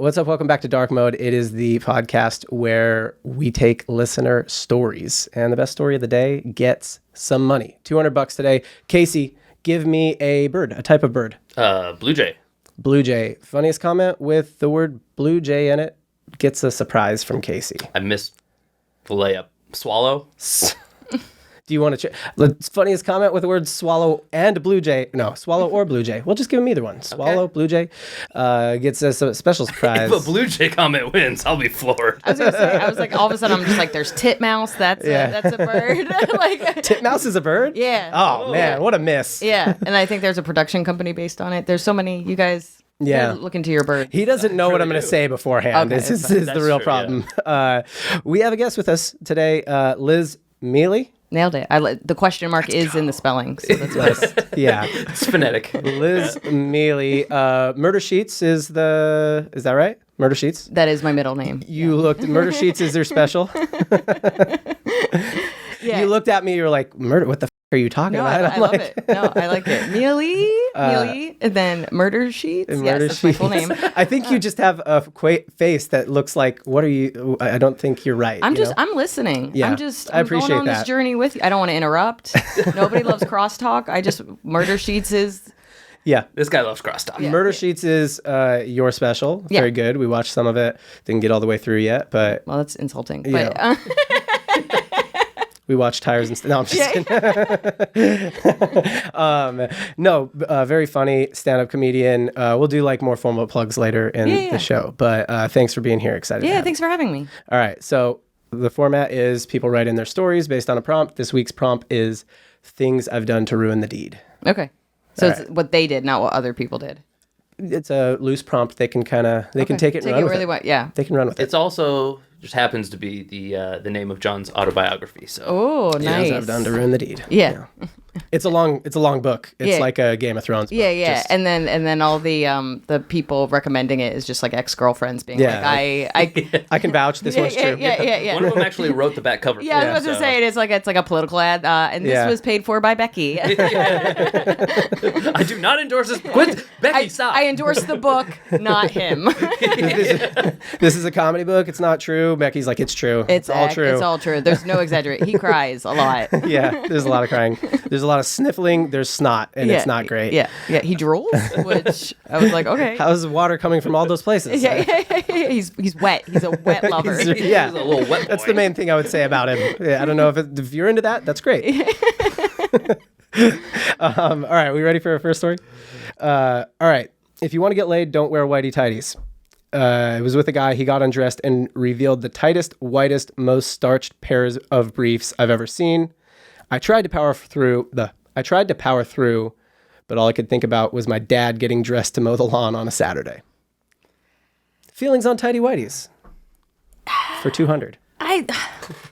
What's up? Welcome back to Dark Mode. It is the podcast where we take listener stories, and the best story of the day gets some money. $200 today. Casey, give me a bird, a type of bird. Blue jay. Blue jay. Funniest comment with the word blue jay in it gets a surprise from Casey. I missed the layup. Swallow. Do you want to check? The funniest comment with the word swallow and blue jay. No, swallow or blue jay. We'll just give him either one. Swallow, blue jay. Gets us a special surprise. If a blue jay comment wins, I'll be floored. I was going to say, I was like, all of a sudden, I'm just like, there's titmouse. That's a bird. Like, titmouse is a bird? Yeah. Oh, man. What a miss. Yeah. And I think there's a production company based on it. There's so many, you guys. Yeah. Look into your bird. He doesn't know what I'm going to say beforehand. Okay, This is the real problem. Yeah. We have a guest with us today, Liz Miele. Nailed it. The question mark is in the spelling. So that's perfect. Yeah. It's phonetic. Liz Miele. Murder Sheets is that right? Murder Sheets? That is my middle name. You looked, Murder Sheets is their special? Yeah. You looked at me, you were like, murder, what the are you talking about? I love it. No, I like it. Miele, and then Murder Sheets. Murder That's my full name. I think you just have a face that looks like, what are you? I don't think you're right. I'm listening. Yeah, I'm appreciate going on that. This journey with you. I don't want to interrupt. Nobody loves crosstalk. Murder Sheets is. Yeah. This guy loves crosstalk. Yeah. Murder Sheets is your special. Yeah. Very good. We watched some of it. Didn't get all the way through yet, but. Well, that's insulting. Yeah. But, we watch tires and no, I'm just kidding. Very funny stand-up comedian. We'll do like more formal plugs later in the show. But thanks for being here. Excited. Yeah, thanks for having me. All right. So the format is people write in their stories based on a prompt. This week's prompt is things I've done to ruin the deed. Okay. So All it's what they did, not what other people did. It's a loose prompt. They can they can take it and run with it. Yeah. They can run with it. It's also just happens to be the name of John's autobiography. So Oh, nice. Things I've done to ruin the deed. Yeah. It's a long book. It's like a Game of Thrones book. Yeah. And then all the people recommending it is just like ex-girlfriends being like, I can vouch this one's true. Yeah. One of them actually wrote the back cover. Yeah, I was going to say it's like a political ad, and this was paid for by Becky. I do not endorse this. Quit, Becky, stop. I endorse the book, not him. This is a comedy book. It's not true. Becky's like, it's true. It's all true. It's all true. There's no exaggerate. He cries a lot. Yeah, there's a lot of crying. There's a lot of sniffling. There's snot, and it's not great. Yeah. He drools, which I was like, okay. How's water coming from all those places? Yeah. He's wet. He's a wet lover. He's a little wet boy. That's the main thing I would say about him. Yeah, I don't know if you're into that. That's great. All right, we ready for our first story? All right. If you want to get laid, don't wear whitey tighties. It was with a guy. He got undressed and revealed the tightest, whitest, most starched pairs of briefs I've ever seen. I tried to power through, but all I could think about was my dad getting dressed to mow the lawn on a Saturday. Feelings on tighty whities for 200.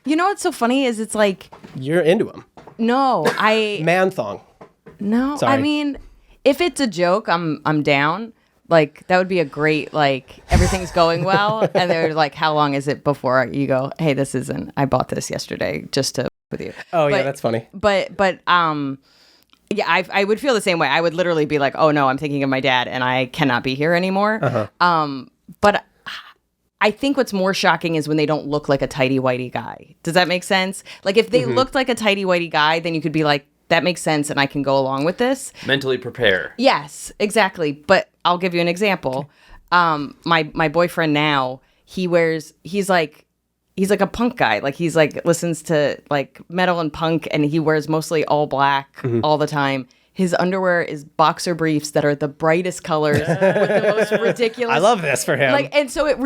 You know what's so funny is it's like You're into them. no, Man thong. no. Sorry. I mean, if it's a joke, I'm down. Like that would be a great everything's going well, and they're like, how long is it before you go? Hey, this isn't. I bought this yesterday just to with you. Oh, yeah, that's funny. But yeah, I would feel the same way. I would literally be like, oh no, I'm thinking of my dad, and I cannot be here anymore. Uh-huh. But I think what's more shocking is when they don't look like a tighty whitey guy. Does that make sense? Like if they looked like a tighty whitey guy, then you could be like, that makes sense, and I can go along with this. Mentally prepare. Yes, exactly. But I'll give you an example. My boyfriend now, he's like a punk guy. Like he's like listens to like metal and punk, and he wears mostly all black all the time. His underwear is boxer briefs that are the brightest colors with the most ridiculous. I love this for him. And so it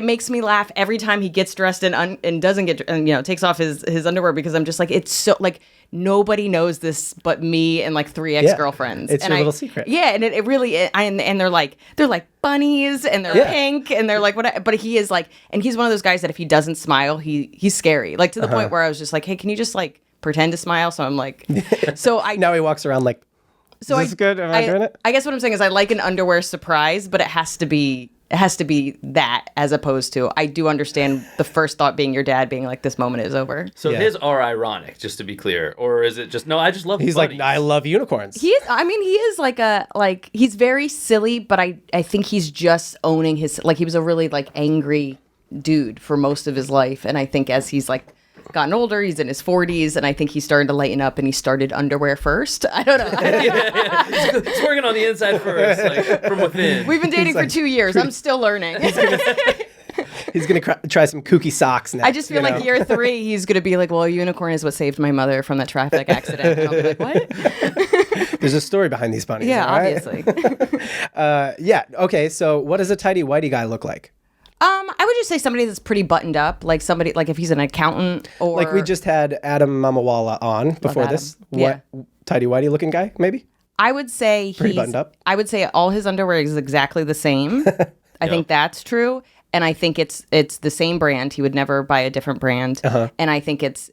makes me laugh every time he gets dressed and doesn't get and takes off his underwear, because I'm just like, it's so like nobody knows this but me and like 3 ex-girlfriends. It's and your little secret. Yeah, and it really and they're like bunnies and they're pink and they're like what. But he is like, and he's one of those guys that if he doesn't smile, he's scary. Like to the point where I was just like, hey, can you just like pretend to smile? So I'm like, now he walks around like, is this good? Am I doing it? I guess what I'm saying is I like an underwear surprise, but it has to be It has to be that, as opposed to, I do understand the first thought being your dad being like, this moment is over. So his are ironic, just to be clear, or is it just no? I just love. He's buddies. like, I love unicorns. He is. I mean, he is he's very silly, but I think he's just owning his, like, he was a really like angry dude for most of his life, and I think as he's like gotten older, he's in his 40s, and I think he's starting to lighten up, and he started underwear first. I don't know. He's working on the inside first, like from within. We've been dating for 2 years. I'm still learning. He's gonna try some kooky socks next. I just feel like year 3, he's gonna be like, well, a unicorn is what saved my mother from that traffic accident. And I'll be like, what? There's a story behind these bunnies. Yeah, right? obviously. Yeah. Okay. So, what does a tidy whitey guy look like? I would just say somebody that's pretty buttoned up, like somebody, like if he's an accountant or Like we just had Adam Mamawala on before Adam. this. Yeah. What tidy whitey looking guy? Maybe. I would say Pretty he's buttoned up. I would say all his underwear is exactly the same. I think that's true, and I think it's the same brand. He would never buy a different brand, and I think it's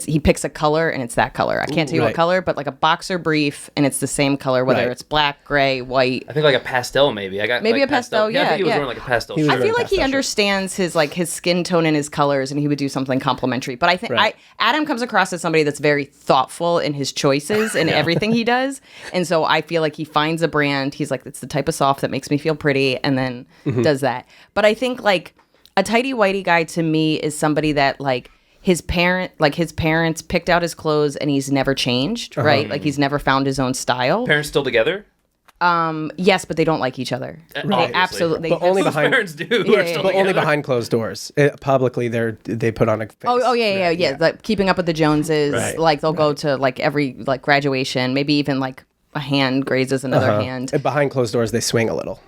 he picks a color and it's that color. I can't tell you what color, but like a boxer brief and it's the same color, whether it's black, gray, white. I think like a pastel, maybe. I got maybe like a pastel. Yeah, I think he was yeah. wearing like a pastel. I shirt. feel like he understands his skin tone and his colors, and he would do something complimentary. But I think Adam comes across as somebody that's very thoughtful in his choices and everything he does, and so I feel like he finds a brand. He's like, it's the type of soft that makes me feel pretty, and then does that. But I think like a tidy whitey guy to me is somebody that like. His parents picked out his clothes and he's never changed, right? Like he's never found his own style. Parents still together? Yes, but they don't like each other. They absolutely. But only behind parents do. But only behind closed doors. Publicly, they put on a face. Oh yeah. Like Keeping Up with the Joneses. Right. Like they'll go to like every like graduation, maybe even like a hand grazes another hand. And behind closed doors, they swing a little.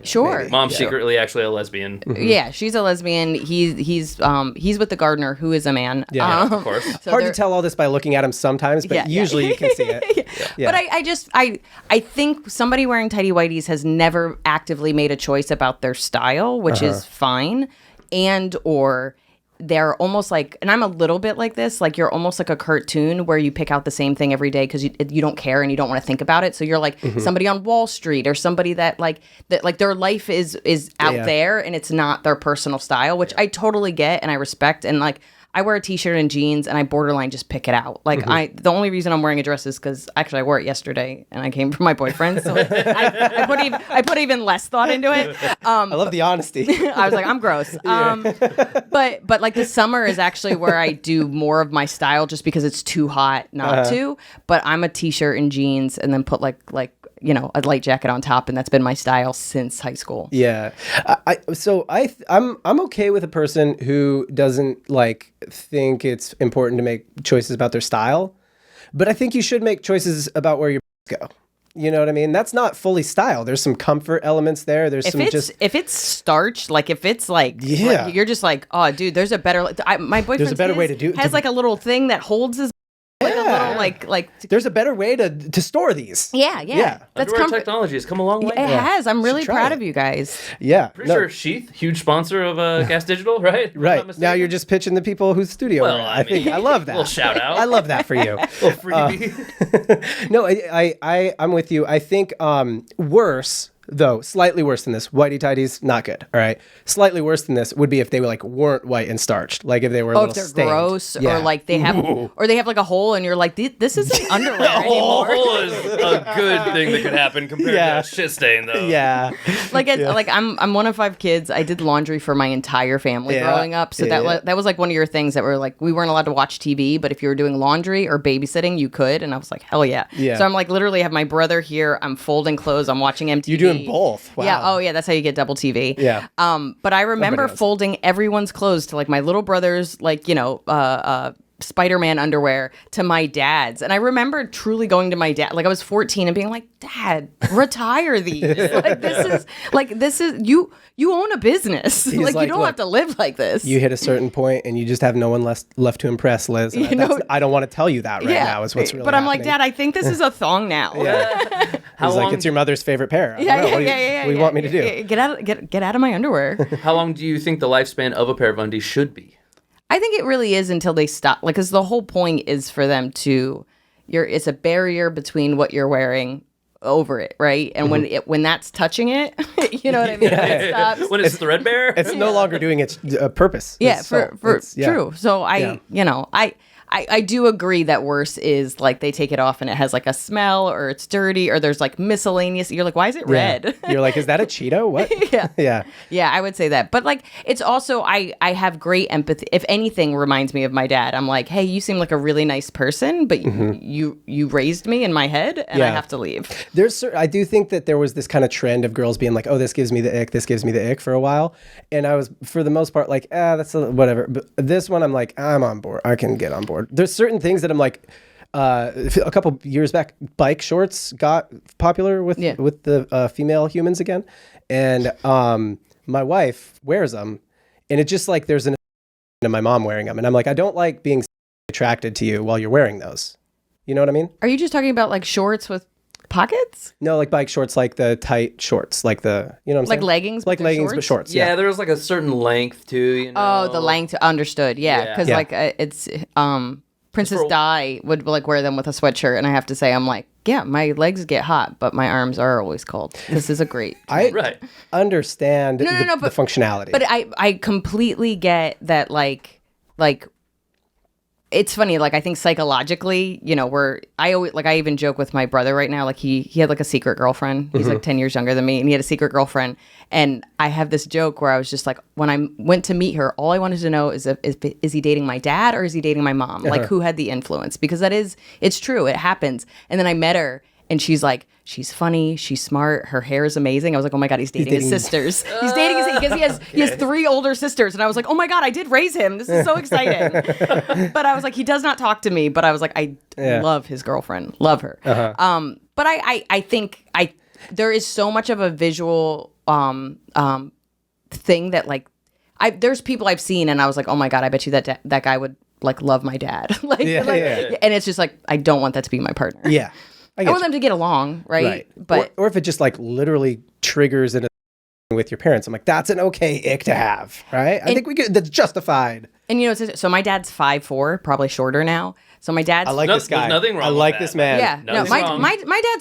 Sure. Maybe. Mom's secretly actually a lesbian. Yeah, she's a lesbian. He's with the gardener, who is a man. Yeah, of course. So Hard to tell all this by looking at him sometimes, but usually you can see it. Yeah. But I think somebody wearing tidy whities has never actively made a choice about their style, which is fine, and or they're almost like, and I'm a little bit like this, like you're almost like a cartoon where you pick out the same thing every day because you don't care and you don't want to think about it. So you're like somebody on Wall Street or somebody that their life is out there and it's not their personal style, which I totally get and I respect. And like I wear a t-shirt and jeans and I borderline just pick it out. Like the only reason I'm wearing a dress is because actually I wore it yesterday and I came from my boyfriend. So I put even less thought into it. I love the honesty. I was like, I'm gross. But like the summer is actually where I do more of my style just because it's too hot not to. But I'm a t-shirt and jeans and then put like a light jacket on top, and that's been my style since high school. Yeah. I'm okay with a person who doesn't like think it's important to make choices about their style, but I think you should make choices about where your go. You know what I mean? That's not fully style. There's some comfort elements there. There's if it's starch, like if it's like you're just like, oh, dude, there's a better. My boyfriend there's a better way to do has like a little thing that holds his. Like a little like there's a better way to store these. Yeah. That's technology has come a long way. It has. I'm really proud of you guys. Yeah. Pretty sure Sheath, huge sponsor of Gas Digital, right? Right. Now you're just pitching the people whose studio we're at. I think I love that. Little shout out. I love that for you. Little freebie. No, I'm with you. I think worse. Though slightly worse than this, whitey tidies not good. All right, slightly worse than this would be if they were like weren't white and starched, like if they were a little if they're stained. Gross or like they have like a hole and you're like, this isn't underwear anymore. A hole is a good thing that could happen compared to a shit stain though. Yeah, like I'm one of 5 kids. I did laundry for my entire family growing up, so that was like one of your things that were like we weren't allowed to watch TV, but if you were doing laundry or babysitting, you could, and I was like, hell yeah. So I'm like literally have my brother here. I'm folding clothes. I'm watching MTV. You're doing both. Wow. Yeah. Oh, yeah. That's how you get double TV. Yeah. But I remember folding everyone's clothes to like my little brother's, like, Spider-Man underwear to my dad's. And I remember truly going to my dad, like I was 14 and being like, Dad, retire these. This is you own a business. Like you don't have to live like this. You hit a certain point and you just have no one left to impress, Liz. I don't want to tell you that now is what's really But I'm happening. like, Dad, I think this is a thong now. He's like, it's your mother's favorite pair. What do you want me to do? Get out of my underwear. How long do you think the lifespan of a pair of undies should be? I think it really is until they stop. Like, because the whole point is for them to, it's a barrier between what you're wearing over it, right? And when that's touching it, you know what I mean? It stops. When it's threadbare? It's no longer doing its purpose. Yeah, It's true. So I do agree that worse is like they take it off and it has like a smell or it's dirty or there's like miscellaneous. You're like, why is it red? You're like, is that a Cheeto? What? Yeah, I would say that. But like, it's also I have great empathy. If anything reminds me of my dad, I'm like, hey, you seem like a really nice person, but you raised me in my head, and I have to leave. I do think that there was this kind of trend of girls being like, oh, this gives me the ick, this gives me the ick for a while, and I was for the most part like, that's whatever. But this one, I'm like, I'm on board. I can get on board. There's certain things that I'm like. A couple years back, bike shorts got popular with the female humans again, and my wife wears them, and it just like there's my mom wearing them, and I'm like, I don't like being attracted to you while you're wearing those. You know what I mean? Are you just talking about like shorts with pockets? No, like bike shorts, like the tight shorts, like the you know what I'm saying? Like leggings, like leggings but shorts. Yeah, there's like a certain length too. You know? Oh, the length. Understood. Yeah, because like it's Princess Di would like wear them with a sweatshirt, and I have to say, I'm like, yeah, my legs get hot, but my arms are always cold. This is a great. I understand the functionality, but I completely get that. Like, it's funny. Like, I think psychologically, you know, I even joke with my brother right now. Like, he had like a secret girlfriend. He's like 10 years younger than me, and he had a secret girlfriend. And I have this joke where I was just like, when I went to meet her, all I wanted to know is he dating my dad or is he dating my mom? Like, who had the influence? Because it's true. It happens. And then I met her, and she's like, she's funny, she's smart, her hair is amazing. I was like, oh my God, he's dating his sisters. He's dating his, because he has 3 older sisters. And I was like, oh my God, I did raise him. This is so exciting. But I was like, he does not talk to me. But I was like, I love his girlfriend. Love her. But I think there is so much of a visual thing that like, there's people I've seen and I was like, oh my God, I bet you that guy would like love my dad. And it's just like, I don't want that to be my partner. Yeah. I want them to get along, right? But or if it just like literally triggers in with your parents, I'm like, that's an okay ick to have, right? I think that's justified. And you know, so my dad's 5'4", probably shorter now. So my dad's. I like this guy. There's nothing wrong. I like this man. Yeah, my dad's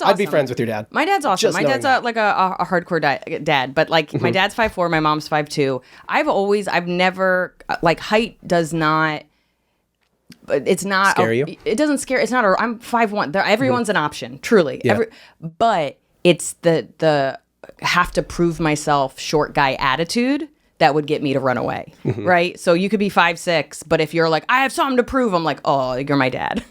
awesome. I'd be friends with your dad. My dad's awesome. My dad's a hardcore dad, but like my dad's 5'4", my mom's 5'2". I've never like height does not. It's not scare you. It doesn't scare. It's not. I'm 5'1". Everyone's an option, truly. Yeah. But it's the have to prove myself short guy attitude that would get me to run away, right? So you could be 5'6", but if you're like, I have something to prove, I'm like, oh, you're my dad.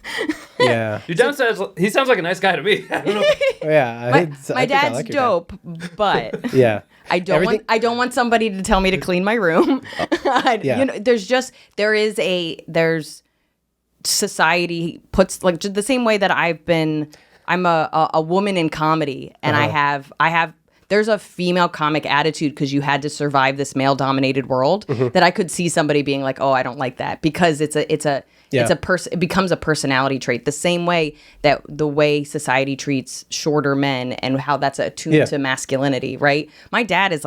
Yeah. Your dad he sounds like a nice guy to me. I don't know. Yeah. My dad's like dope, but yeah. I don't want somebody to tell me to clean my room. You know, there's society puts like the same way that I'm a woman in comedy, and I have there's a female comic attitude because you had to survive this male dominated world that I could see somebody being like, oh, I don't like that, because it becomes a personality trait, the same way that the way society treats shorter men and how that's attuned to masculinity, right? My dad is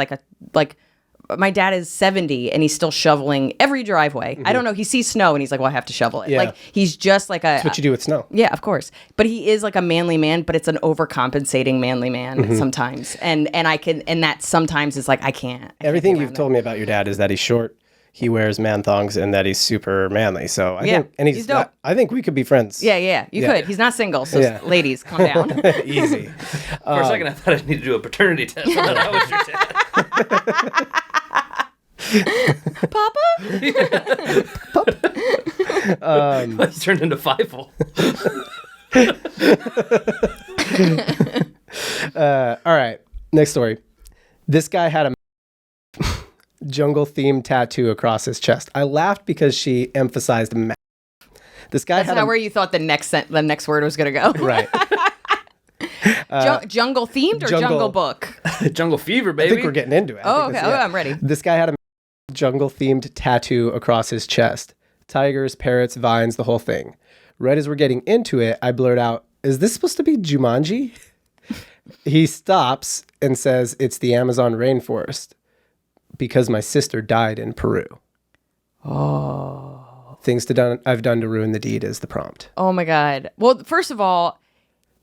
my dad is 70 and he's still shoveling every driveway. I don't know. He sees snow and he's like, well, I have to shovel it. Yeah. Like, he's just like That's what you do with snow. Yeah, of course. But he is like a manly man, but it's an overcompensating manly man sometimes. And that sometimes is like, I can't. Everything you've told me about your dad is that he's short, he wears man thongs, and that he's super manly. So I think, and he's dope. I think we could be friends. Yeah. You could. He's not single. So ladies, calm down. Easy. For a second, I thought I needed to do a paternity test. I thought that was your dad. Papa? He's turned into Fievel. All right. Next story. This guy had a jungle-themed tattoo across his chest. I laughed because she emphasized math. This guy That's not where you thought the next word was going to go. Right. Jungle themed or jungle book? Jungle fever, baby. I think we're getting into it. Oh, okay. I'm ready. This guy had a jungle-themed tattoo across his chest. Tigers, parrots, vines, the whole thing. Right as we're getting into it, I blurt out, is this supposed to be Jumanji? He stops and says, it's the Amazon rainforest because my sister died in Peru. Oh. Things I've done to ruin the deed is the prompt. Oh, my God. Well, first of all,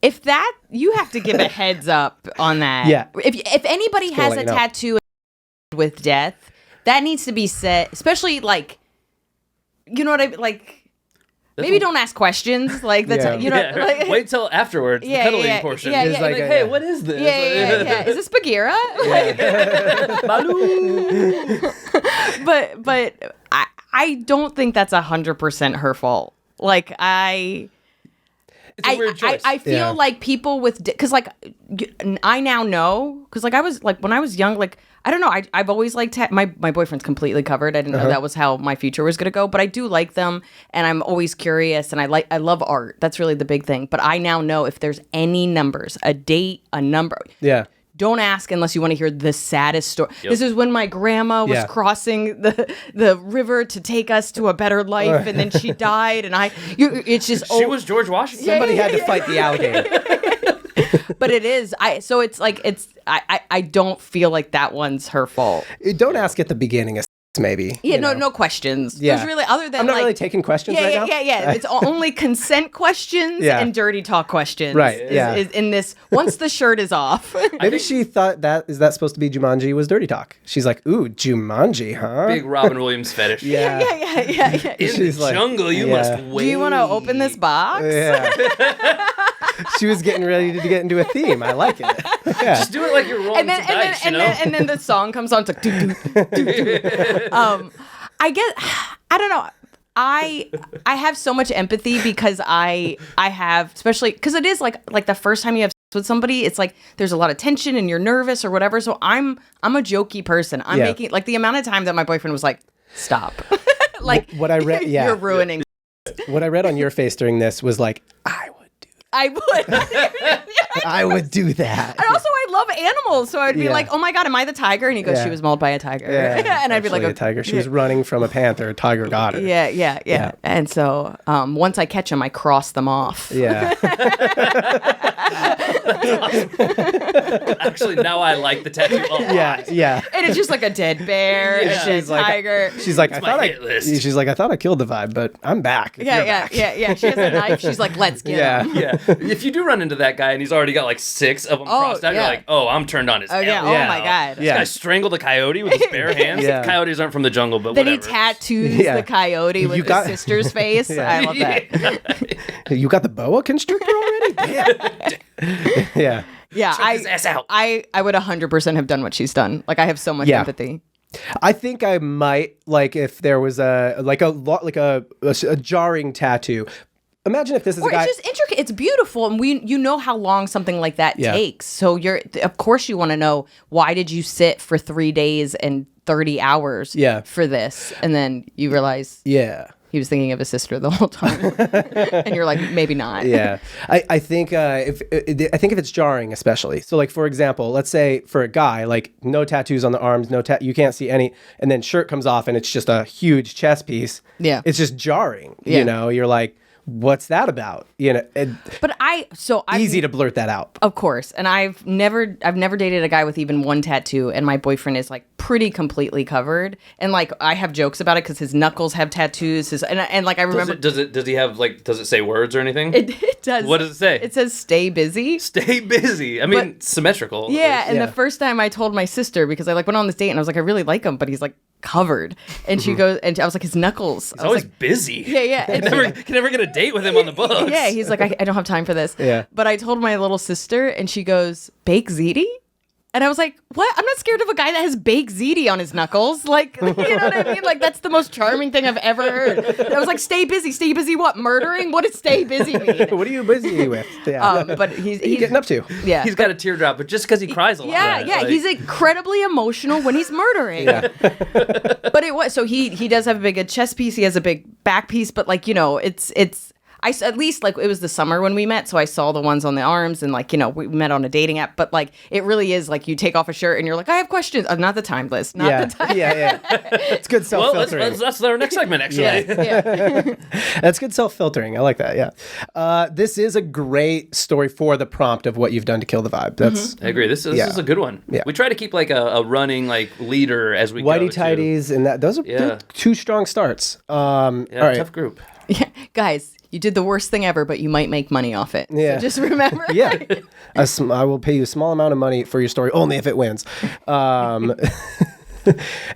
if that, you have to give a heads up on that. Yeah. If anybody has a tattoo with death, that needs to be said, especially like, you know what I mean? Like, maybe don't ask questions. Like, like, wait till afterwards, the cuddling portion. Yeah, It's like, hey, what is this? Yeah. Is this Bagheera? But I don't think that's 100% her fault. Like, It's a weird choice. I feel like people with, because like, I now know, because like I was like, when I was young, like, I don't know, I've always liked, my boyfriend's completely covered. I didn't know that was how my future was going to go, but I do like them, and I'm always curious, and I love art. That's really the big thing. But I now know if there's any numbers, a date, a number. Yeah. Don't ask unless you want to hear the saddest story. Yep. This is when my grandma was crossing the river to take us to a better life, and then she died, and it's just... She was George Washington. Somebody had to fight the alligator. But it is. So it's like, I don't feel like that one's her fault. Don't ask at the beginning, maybe. Yeah, no questions. Yeah. There's really, other than I'm not like, really taking questions right now. Yeah. It's only consent questions and dirty talk questions. Right, Is in this, once the shirt is off. Maybe she thought that supposed to be Jumanji was dirty talk. She's like, ooh, Jumanji, huh? Big Robin Williams fetish. Yeah. In She's the like, jungle, you must wait. Do you want to open this box? Yeah. She was getting ready to get into a theme. I like it. Yeah. Just do it like you're rolling some dice, you know? And then the song comes on. It's like, I don't know. I have so much empathy because I have, especially because it is like the first time you have sex with somebody, it's like there's a lot of tension and you're nervous or whatever. So I'm a jokey person. I'm making, like, the amount of time that my boyfriend was like, stop. Like, what I read, you're ruining. What I read on your face during this was like, I would do I would do that. And also, I love animals, so I'd be like, "Oh my god, am I the tiger?" And he goes, "She was mauled by a tiger." Yeah, and I'd be like, a tiger. She was running from a panther. A tiger got her. Yeah. And so, once I catch them, I cross them off. Yeah. Actually, now I like the tattoo a lot. Yeah. And it's just like a dead bear, a dead tiger. She's like, I thought I killed the vibe, but I'm back. Yeah. She has a knife. She's like, let's get him. Yeah. If you do run into that guy and he's already got like 6 of them crossed out, you're like, oh, I'm turned on his Oh, yeah. Oh, my God. This guy strangled a coyote with his bare hands. Coyotes aren't from the jungle, but then whatever. He tattoos the coyote with his sister's face. I love that. You got the boa constrictor already? Damn. Yeah. Yeah, Choke his ass out. I would 100% have done what she's done. Like, I have so much empathy. I think I might, like, if there was a jarring tattoo. Imagine if this is a guy. It's just intricate. It's beautiful, and you know how long something like that takes. So of course you want to know, why did you sit for 3 days and 30 hours for this, and then you realize he was thinking of his sister the whole time, and you're like, maybe not. Yeah, I think if it's jarring, especially. So, like, for example, let's say for a guy, like, no tattoos on the arms, you can't see any, and then shirt comes off and it's just a huge chest piece. Yeah, it's just jarring. You know, you're like, what's that about? You know, easy to blurt that out. Of course. And I've never dated a guy with even one tattoo, and my boyfriend is like pretty completely covered. And like, I have jokes about it because his knuckles have tattoos. And like, I remember. Does he have, like, does it say words or anything? It does. What does it say? It says stay busy. Stay busy. I mean, symmetrical. Yeah. And the first time I told my sister, because I like went on this date and I was like, I really like him, but he's like covered. And she goes, and I was like, his knuckles. He's always like, busy. Yeah. Can never get a date with him on the books. Yeah, he's like, I don't have time for this. Yeah. But I told my little sister, and she goes, bake ziti? And I was like, what? I'm not scared of a guy that has baked ziti on his knuckles. Like, you know what I mean? Like, that's the most charming thing I've ever heard. And I was like, stay busy. Stay busy what? Murdering? What does stay busy mean? What are you busy with? Yeah. But he's getting up to. Yeah. He's got a teardrop, but just because he cries a lot. Yeah. Like, he's incredibly emotional when he's murdering. Yeah. But it was, so he does have a big chest piece. He has a big back piece, but like, you know, it's at least, like, it was the summer when we met, so I saw the ones on the arms, and, like, you know, we met on a dating app, but, like, it really is, like, you take off a shirt and you're like, I have questions. Not the time, Liz. Not the time. Yeah. It's good self-filtering. Well, that's our next segment, actually. Yeah. That's good self-filtering. I like that, yeah. This is a great story for the prompt of what you've done to kill the vibe. That's I agree. This is a good one. Yeah. We try to keep, like, a running, like, leader as we Whitey go. Tighties, and those are 2 strong starts. All right. Tough group. Yeah, guys, you did the worst thing ever, but you might make money off it. Yeah. So just remember. Yeah. I will pay you a small amount of money for your story, only if it wins.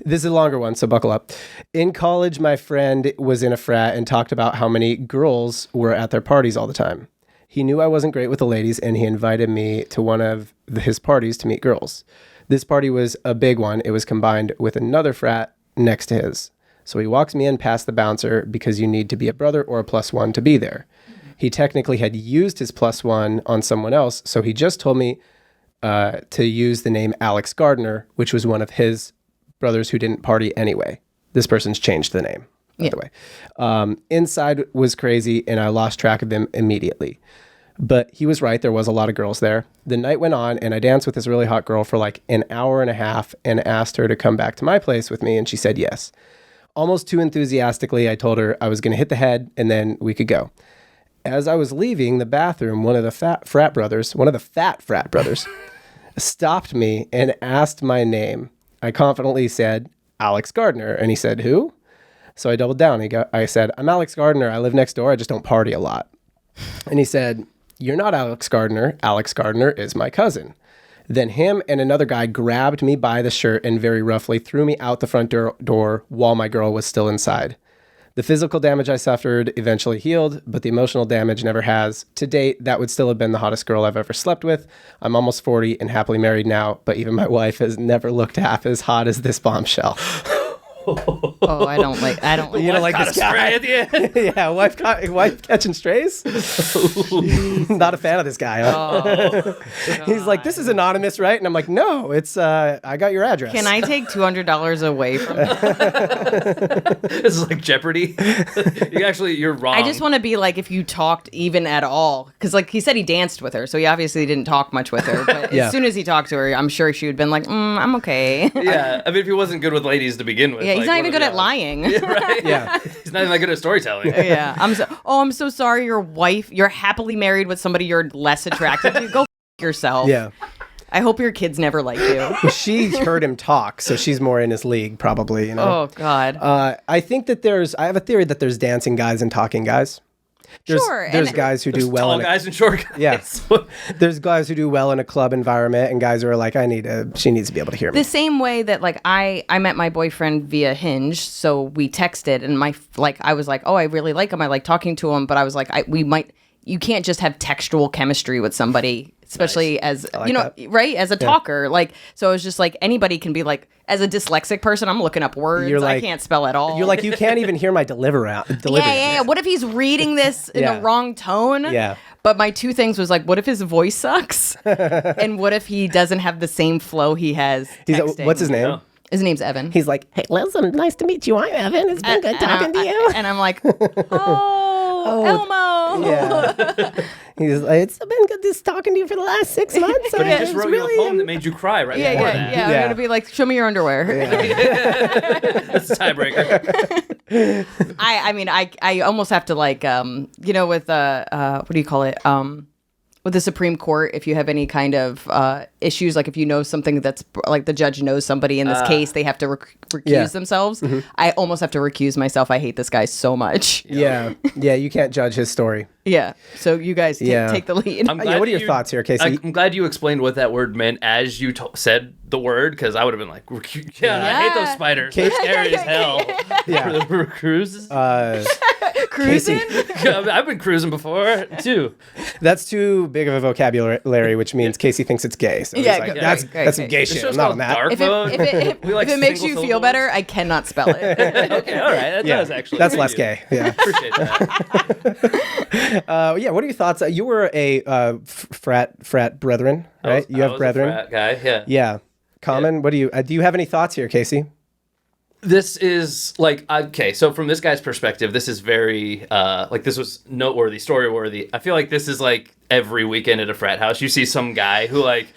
This is a longer one, so buckle up. In college, my friend was in a frat and talked about how many girls were at their parties all the time. He knew I wasn't great with the ladies, and he invited me to one of his parties to meet girls. This party was a big one. It was combined with another frat next to his. So he walks me in past the bouncer because you need to be a brother or a +1 to be there. He technically had used his +1 on someone else, so he just told me to use the name Alex Gardner, which was one of his brothers who didn't party anyway. This person's changed the name, by the way. Inside was crazy, and I lost track of him immediately. But he was right. There was a lot of girls there. The night went on, and I danced with this really hot girl for like an hour and a half and asked her to come back to my place with me, and she said yes. Almost too enthusiastically, I told her I was going to hit the head, and then we could go. As I was leaving the bathroom, one of the fat frat brothers stopped me and asked my name. I confidently said, Alex Gardner. And he said, who? So I doubled down. I said, I'm Alex Gardner. I live next door. I just don't party a lot. And he said, you're not Alex Gardner. Alex Gardner is my cousin. Then him and another guy grabbed me by the shirt and very roughly threw me out the front door while my girl was still inside. The physical damage I suffered eventually healed, but the emotional damage never has. To date, that would still have been the hottest girl I've ever slept with. I'm almost 40 and happily married now, but even my wife has never looked half as hot as this bombshell. Oh, I don't like. You don't like this guy at the end. Yeah, wife catching strays. Not a fan of this guy. Huh? Oh, He's like, this is anonymous, right? And I'm like, no, it's I got your address. Can I take $200 away from him? This is like Jeopardy. You're wrong. I just want to be like, if you talked even at all, because like he said, he danced with her, so he obviously didn't talk much with her. But Yeah. as soon as he talked to her, I'm sure she would have been like, I'm okay. Yeah, I mean, if he wasn't good with ladies to begin with. Yeah, he's like, not even good at lying. Yeah, right? Yeah. He's not even that good at storytelling. Yeah. I'm so sorry you're happily married with somebody you're less attracted to. Go yourself. Yeah. I hope your kids never like you. She heard him talk, so she's more in his league, probably. You know? Oh, God. I think that I have a theory that there's dancing guys and talking guys. There's guys who do well. Tall guys and short guys. Yeah. There's guys who do well in a club environment, and guys who are like, she needs to be able to hear me. The same way that like I met my boyfriend via Hinge, so we texted, and I was like, oh, I really like him. I like talking to him, but I was like, you can't just have textual chemistry with somebody, especially as right, as a talker. Like, so it was just like anybody can be like, as a dyslexic person, I'm looking up words. You're like, I can't spell at all. You're like, you can't even hear my delivery. Yeah. What if he's reading this in the wrong tone? Yeah. But my two things was like, what if his voice sucks? And what if he doesn't have the same flow he has texting? What's his name? Yeah. His name's Evan. He's like, hey, listen, nice to meet you. I'm Evan. It's been good talking to you. And I'm like, Elmo. Yeah. He's like, it's been good just talking to you for the last 6 months. But he just wrote you a poem that made you cry right before that. Yeah. I'm gonna be like, show me your underwear. That's a tiebreaker. I almost have to like with what do you call it with the Supreme Court, if you have any kind of issues, like if you know something that's like the judge knows somebody in this case, they have to recuse themselves. Mm-hmm. I almost have to recuse myself. I hate this guy so much. Yeah. You can't judge his story. Yeah. So you guys take the lead. What are your thoughts here, Casey? I'm glad you explained what that word meant as you said the word, because I would have been like, I hate those spiders. They're scary as hell. Yeah. For the cruises. Cruising? I've been cruising before, too. That's too big of a vocabulary, which means Casey thinks it's gay. So Yeah, he's like, great, that's some gay This shit. show's I'm not on called that. Dark Mode. If it makes you feel better, I cannot spell it. Okay, all right. That does actually. That's Thank less you. gay. Yeah. Appreciate that. What are your thoughts? You were a frat brethren, right? You have brethren. A frat guy, yeah. Yeah. Common. What do you have any thoughts here, Casey? This is like, okay, so from this guy's perspective, this is very, this was noteworthy, story-worthy. I feel like this is like every weekend at a frat house. You see some guy who you're like,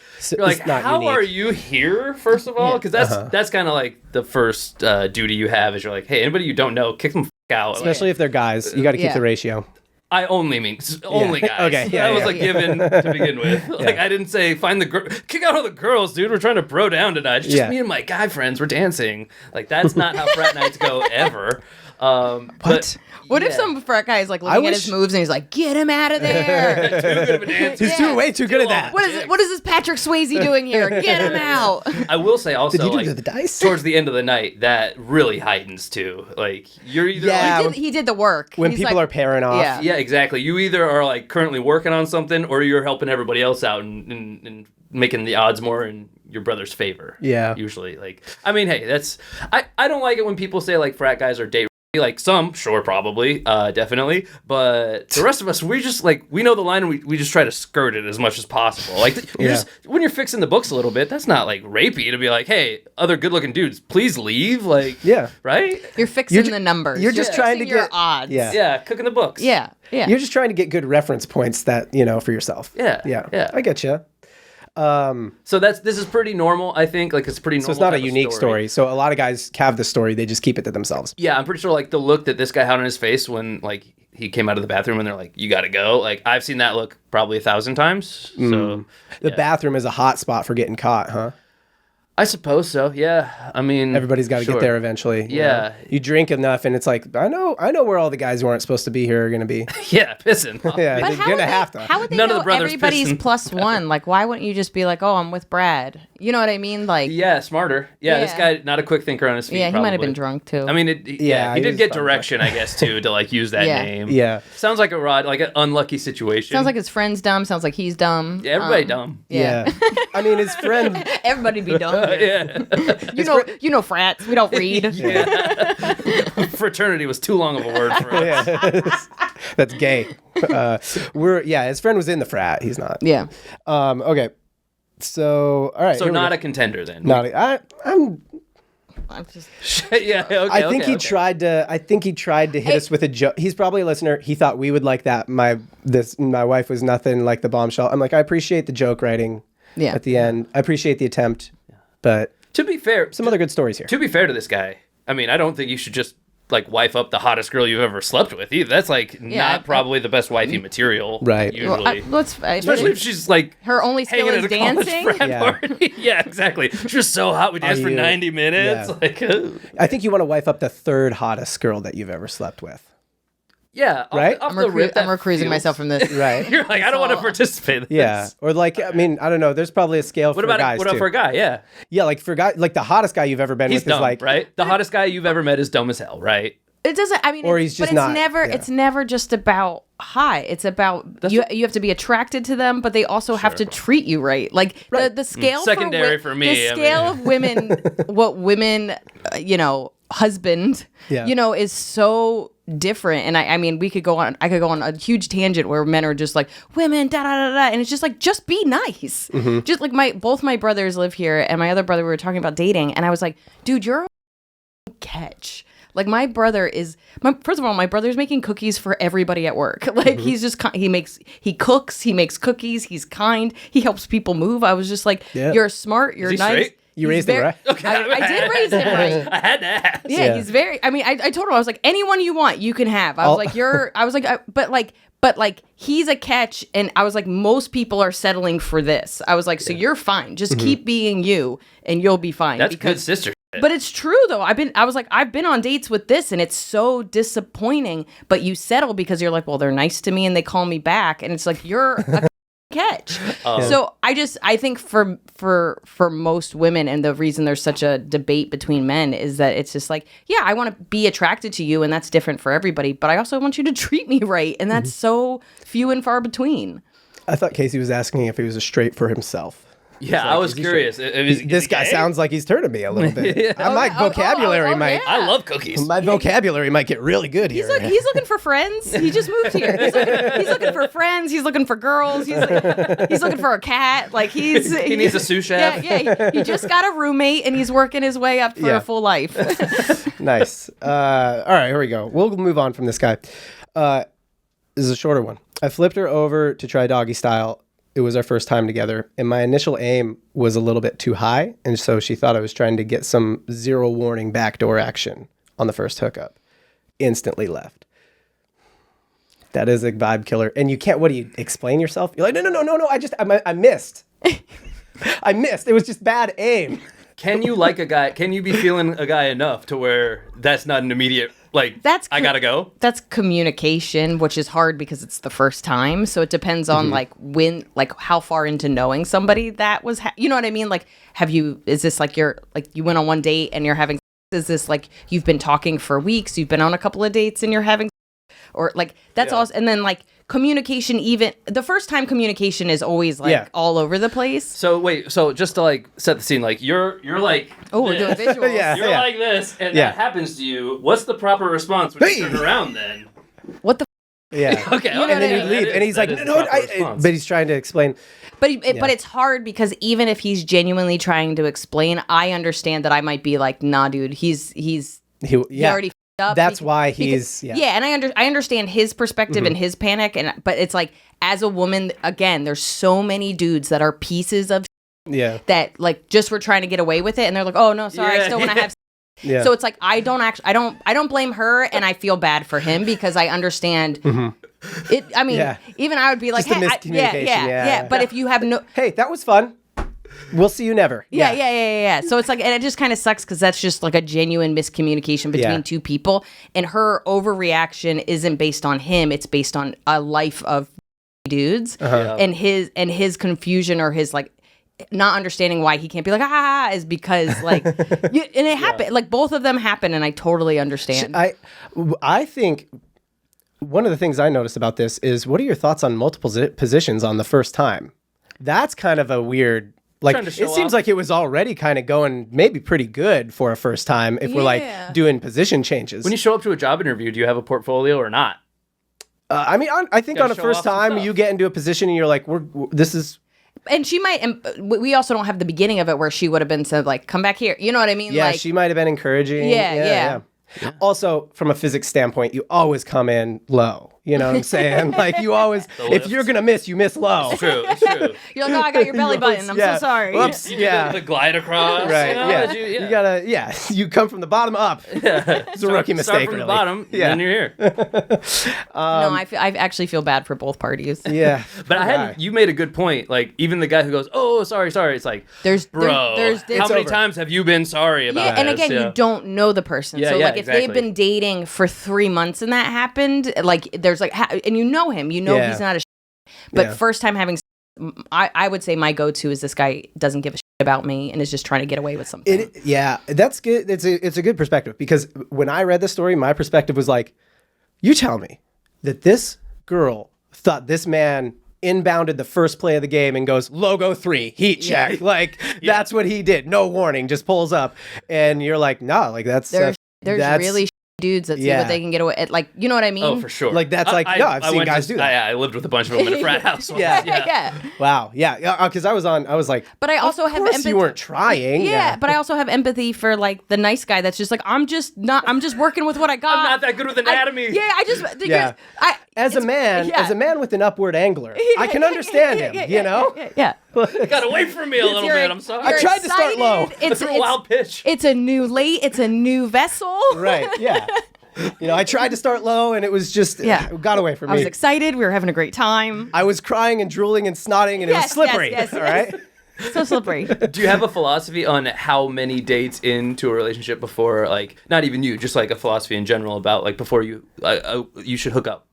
how unique. are you here, first of all? Because that's kind of like the first duty you have is you're like, hey, anybody you don't know, kick them out. Especially if they're guys. You got to keep the ratio. I only mean only guys. Okay, yeah, that was yeah. like given to begin with. Like I didn't say find kick out all the girls, dude. We're trying to bro down tonight. It's just me and my guy friends. We're dancing. Like that's not how frat nights go ever. But What if some frat guy is like looking at his moves and he's like, "Get him out of there"? too good of a dancer. He's way too good at that. What is this Patrick Swayze doing here? Get him out. I will say also, Did you like, do the dice? towards the end of the night, that really heightens too. Like you're either like, He did the work. When He's people like, are pairing off. Yeah. yeah, exactly. You either are like currently working on something, or you're helping everybody else out and making the odds more in your brother's favor. Yeah. Usually, like, I mean, hey, that's I don't like it when people say like frat guys are date. Like some, sure, probably, definitely, but the rest of us, we just like we know the line, and we just try to skirt it as much as possible. Like you're just when you're fixing the books a little bit, that's not like rapey to be like, hey, other good-looking dudes, please leave. Like, right? You're fixing the numbers. You're just trying to Fixing your get odds. Yeah, cooking the books. Yeah. You're just trying to get good reference points that for yourself. Yeah. I get you. So this is pretty normal, I think. Like it's pretty normal. So it's not a type of unique story. So a lot of guys have the story, they just keep it to themselves. Yeah, I'm pretty sure like the look that this guy had on his face when like he came out of the bathroom and they're like, "You got to go." Like I've seen that look probably 1,000 times. So The bathroom is a hot spot for getting caught, huh? I suppose so. Yeah. I mean, Everybody's got to get there eventually. Yeah. You drink enough and it's like, I know where all the guys who aren't supposed to be here are going to be. Yeah, pissing. Yeah, But they're going to have to. How would they None of know the brothers everybody's pissing. plus one? Like, why wouldn't you just be like, "Oh, I'm with Brad"? You know what I mean? Like, Yeah, smarter. Yeah, this Yeah. guy not a quick thinker on his feet. he might have probably. been drunk too. I mean, he he did was get probably direction, I guess, too, to like use that Yeah. name. Yeah. Sounds like an unlucky situation. sounds like his friend's dumb. Sounds like he's dumb. yeah, everybody dumb. Yeah. I mean, his friend. Everybody be dumb. Yeah. You know, frats. We don't read. Fraternity was too long of a word for us. That's gay. His friend was in the frat. He's not. Yeah. Okay. So, all right. So not a contender then. I'm I'm just. Yeah. Okay. I think he tried to hit us with a joke. He's probably a listener. He thought we would like that. My wife was nothing like the bombshell. I'm like, I appreciate the joke writing. Yeah. At the end, I appreciate the attempt, but To be fair, some other good stories here. To be fair to this guy, I mean, I don't think you should just like wife up the hottest girl you've ever slept with either. That's like not probably the best wifey material, Right. Usually, Especially if she's like her only skill hanging is at a college dancing. frat Yeah. party. Yeah, exactly. She was so hot. We danced for 90 minutes. Yeah. Like, I think you want to wife up the third hottest girl that you've ever slept with. yeah, Right? Off the rip, I'm that recruiting feels- myself from this. Right. You're like, I don't want to participate in this. Yeah. Or like, I mean, I don't know. There's probably a scale What for about guys what about too. for a guy? Yeah, Yeah, like for guys, like the hottest guy you've ever been he's with dumb, is like, right? The hottest guy you've ever met is dumb as hell, right? It doesn't. I mean, Or he's just but not- It's never. yeah. It's never just about hot. It's about you have to be attracted to them, but they also have to treat you right. Like the scale. Secondary for me, The I scale mean. of women, what women, husband, Yeah. is so different. And I mean, I could go on a huge tangent where men are just like women, da da da da, and it's just like just be nice. Mm-hmm. Just like both my brothers live here, and my other brother, we were talking about dating, and I was like, dude, you're a catch. Like my brother is first of all, my brother's making cookies for everybody at work. Like he's just he cooks, he makes cookies, he's kind, he helps people move. I was just like, you're smart, you're he nice. straight? You He's raised him right? Okay, I did raise him right. I had to ask. Yeah, he's very. I mean, I told him I was like, anyone you want, you can have. I was like, but he's a catch, and I was like, most people are settling for this. I was like, so you're fine. Just keep being you, and you'll be fine. That's good sister. But it's true though. I've been on dates with this, and it's so disappointing. But you settle because you're like, well, they're nice to me, and they call me back, and it's like you're a catch. So I think for most women, and the reason there's such a debate between men is that it's just like, yeah, I want to be attracted to you, and that's different for everybody. But I also want you to treat me right, and that's so few and far between. I thought Casey was asking if he was a straight for himself. Yeah, I was curious. This guy sounds like he's turning me a little bit. My vocabulary might. yeah. I love cookies. My vocabulary might get really good here. He's looking for friends. He just moved here. He's looking for friends. He's looking for girls. He's looking for a cat. Like he needs a sous chef. Yeah. He just got a roommate, and he's working his way up for a full life. Nice. All right, here we go. We'll move on from this guy. This is a shorter one. I flipped her over to try doggy style. It was our first time together, and my initial aim was a little bit too high, and so she thought I was trying to get some zero warning backdoor action on the first hookup. Instantly left. That is a vibe killer. And you can't, what do you explain yourself? You're like, no. I missed. I missed. It was just bad aim. Can you like a guy? Can you be feeling a guy enough to where that's not an immediate, like, I gotta go? That's communication, which is hard because it's the first time. So it depends on like when, like how far into knowing somebody that was, you know what I mean? Like, is this like you went on one date and you're having, is this like you've been talking for weeks, you've been on a couple of dates and you're having, or like that's awesome. And then like communication, even the first time communication is always like all over the place. So wait, so just to like set the scene, like you're like, oh, we're doing visuals. You're like this, and that happens to you. What's the proper response when you turn around then? What the? Yeah. Okay. And then you leave, and he's like, no, but he's trying to explain. But it's hard because even if he's genuinely trying to explain, I understand that I might be like, nah, dude, he already up. That's why he's and I understand his perspective and his panic, but it's like as a woman, again, there's so many dudes that are pieces of that like just were trying to get away with it, and they're like, oh no, sorry, I still want to have. So it's like I don't blame her, and I feel bad for him because I understand it. I mean, even I would be like, just hey, miscommunication. But if you have no, hey, that was fun. We'll see you never. Yeah. So it's like, and it just kind of sucks because that's just like a genuine miscommunication between two people. And her overreaction isn't based on him; it's based on a life of dudes, and his confusion or his like not understanding why he can't be like is because like, and it happened. Like both of them happen, and I totally understand. I think one of the things I noticed about this is, what are your thoughts on multiple positions on the first time? That's kind of a weird. Like, it seems like it was already kind of going maybe pretty good for a first time if we're like doing position changes. When you show up to a job interview, do you have a portfolio or not? I mean, I think on a first time you get into a position and you're like, this is. And she might, and we also don't have the beginning of it where she would have been said like, come back here. You know what I mean? Yeah, like, she might have been encouraging. Yeah. Also, from a physics standpoint, you always come in low. You know what I'm saying? Like you always, if you're gonna miss, you miss low. It's true. You're like, oh, I got your belly button. I'm so sorry. Whoops. You do the glide across. Right. You know, you gotta. You come from the bottom up. It's a rookie mistake. Start from the bottom. Then you're here. No, I actually feel bad for both parties. Yeah. But you made a good point. Like even the guy who goes, oh, sorry. It's like, there's how many times have you been sorry about this? And again, you don't know the person. So like if they've been dating for 3 months and that happened, like there's like, and you know him, he's not a but first time having, I would say my go-to is this guy doesn't give a shit about me and is just trying to get away with something. That's good. It's a good perspective, because when I read the story, my perspective was like, you tell me that this girl thought this man inbounded the first play of the game and goes, logo 3, heat check. Like that's what he did. No warning, just pulls up. And you're like, no, like that's there's really dudes that see what they can get away at, like, you know what I mean? Oh, for sure. Like that's I've seen guys do that. I lived with a bunch of them in a frat house. Yeah. Wow. Yeah. Because I was like, but I also have empathy. You weren't trying. Yeah, but I also have empathy for like the nice guy that's just like, I'm just working with what I got. I'm not that good with anatomy. As a man with an upward angler, I can understand him. You know. Yeah. Got away from me a little bit. I'm sorry. I tried to start low. It's a wild pitch. It's a new late. It's a new vessel. Right. Yeah. You know, I tried to start low and it was just, it got away from me. I was excited. We were having a great time. I was crying and drooling and snotting and it was slippery. Yes. All right. So slippery. Do you have a philosophy on how many dates into a relationship before, like, not even you, just like a philosophy in general about like before you should hook up?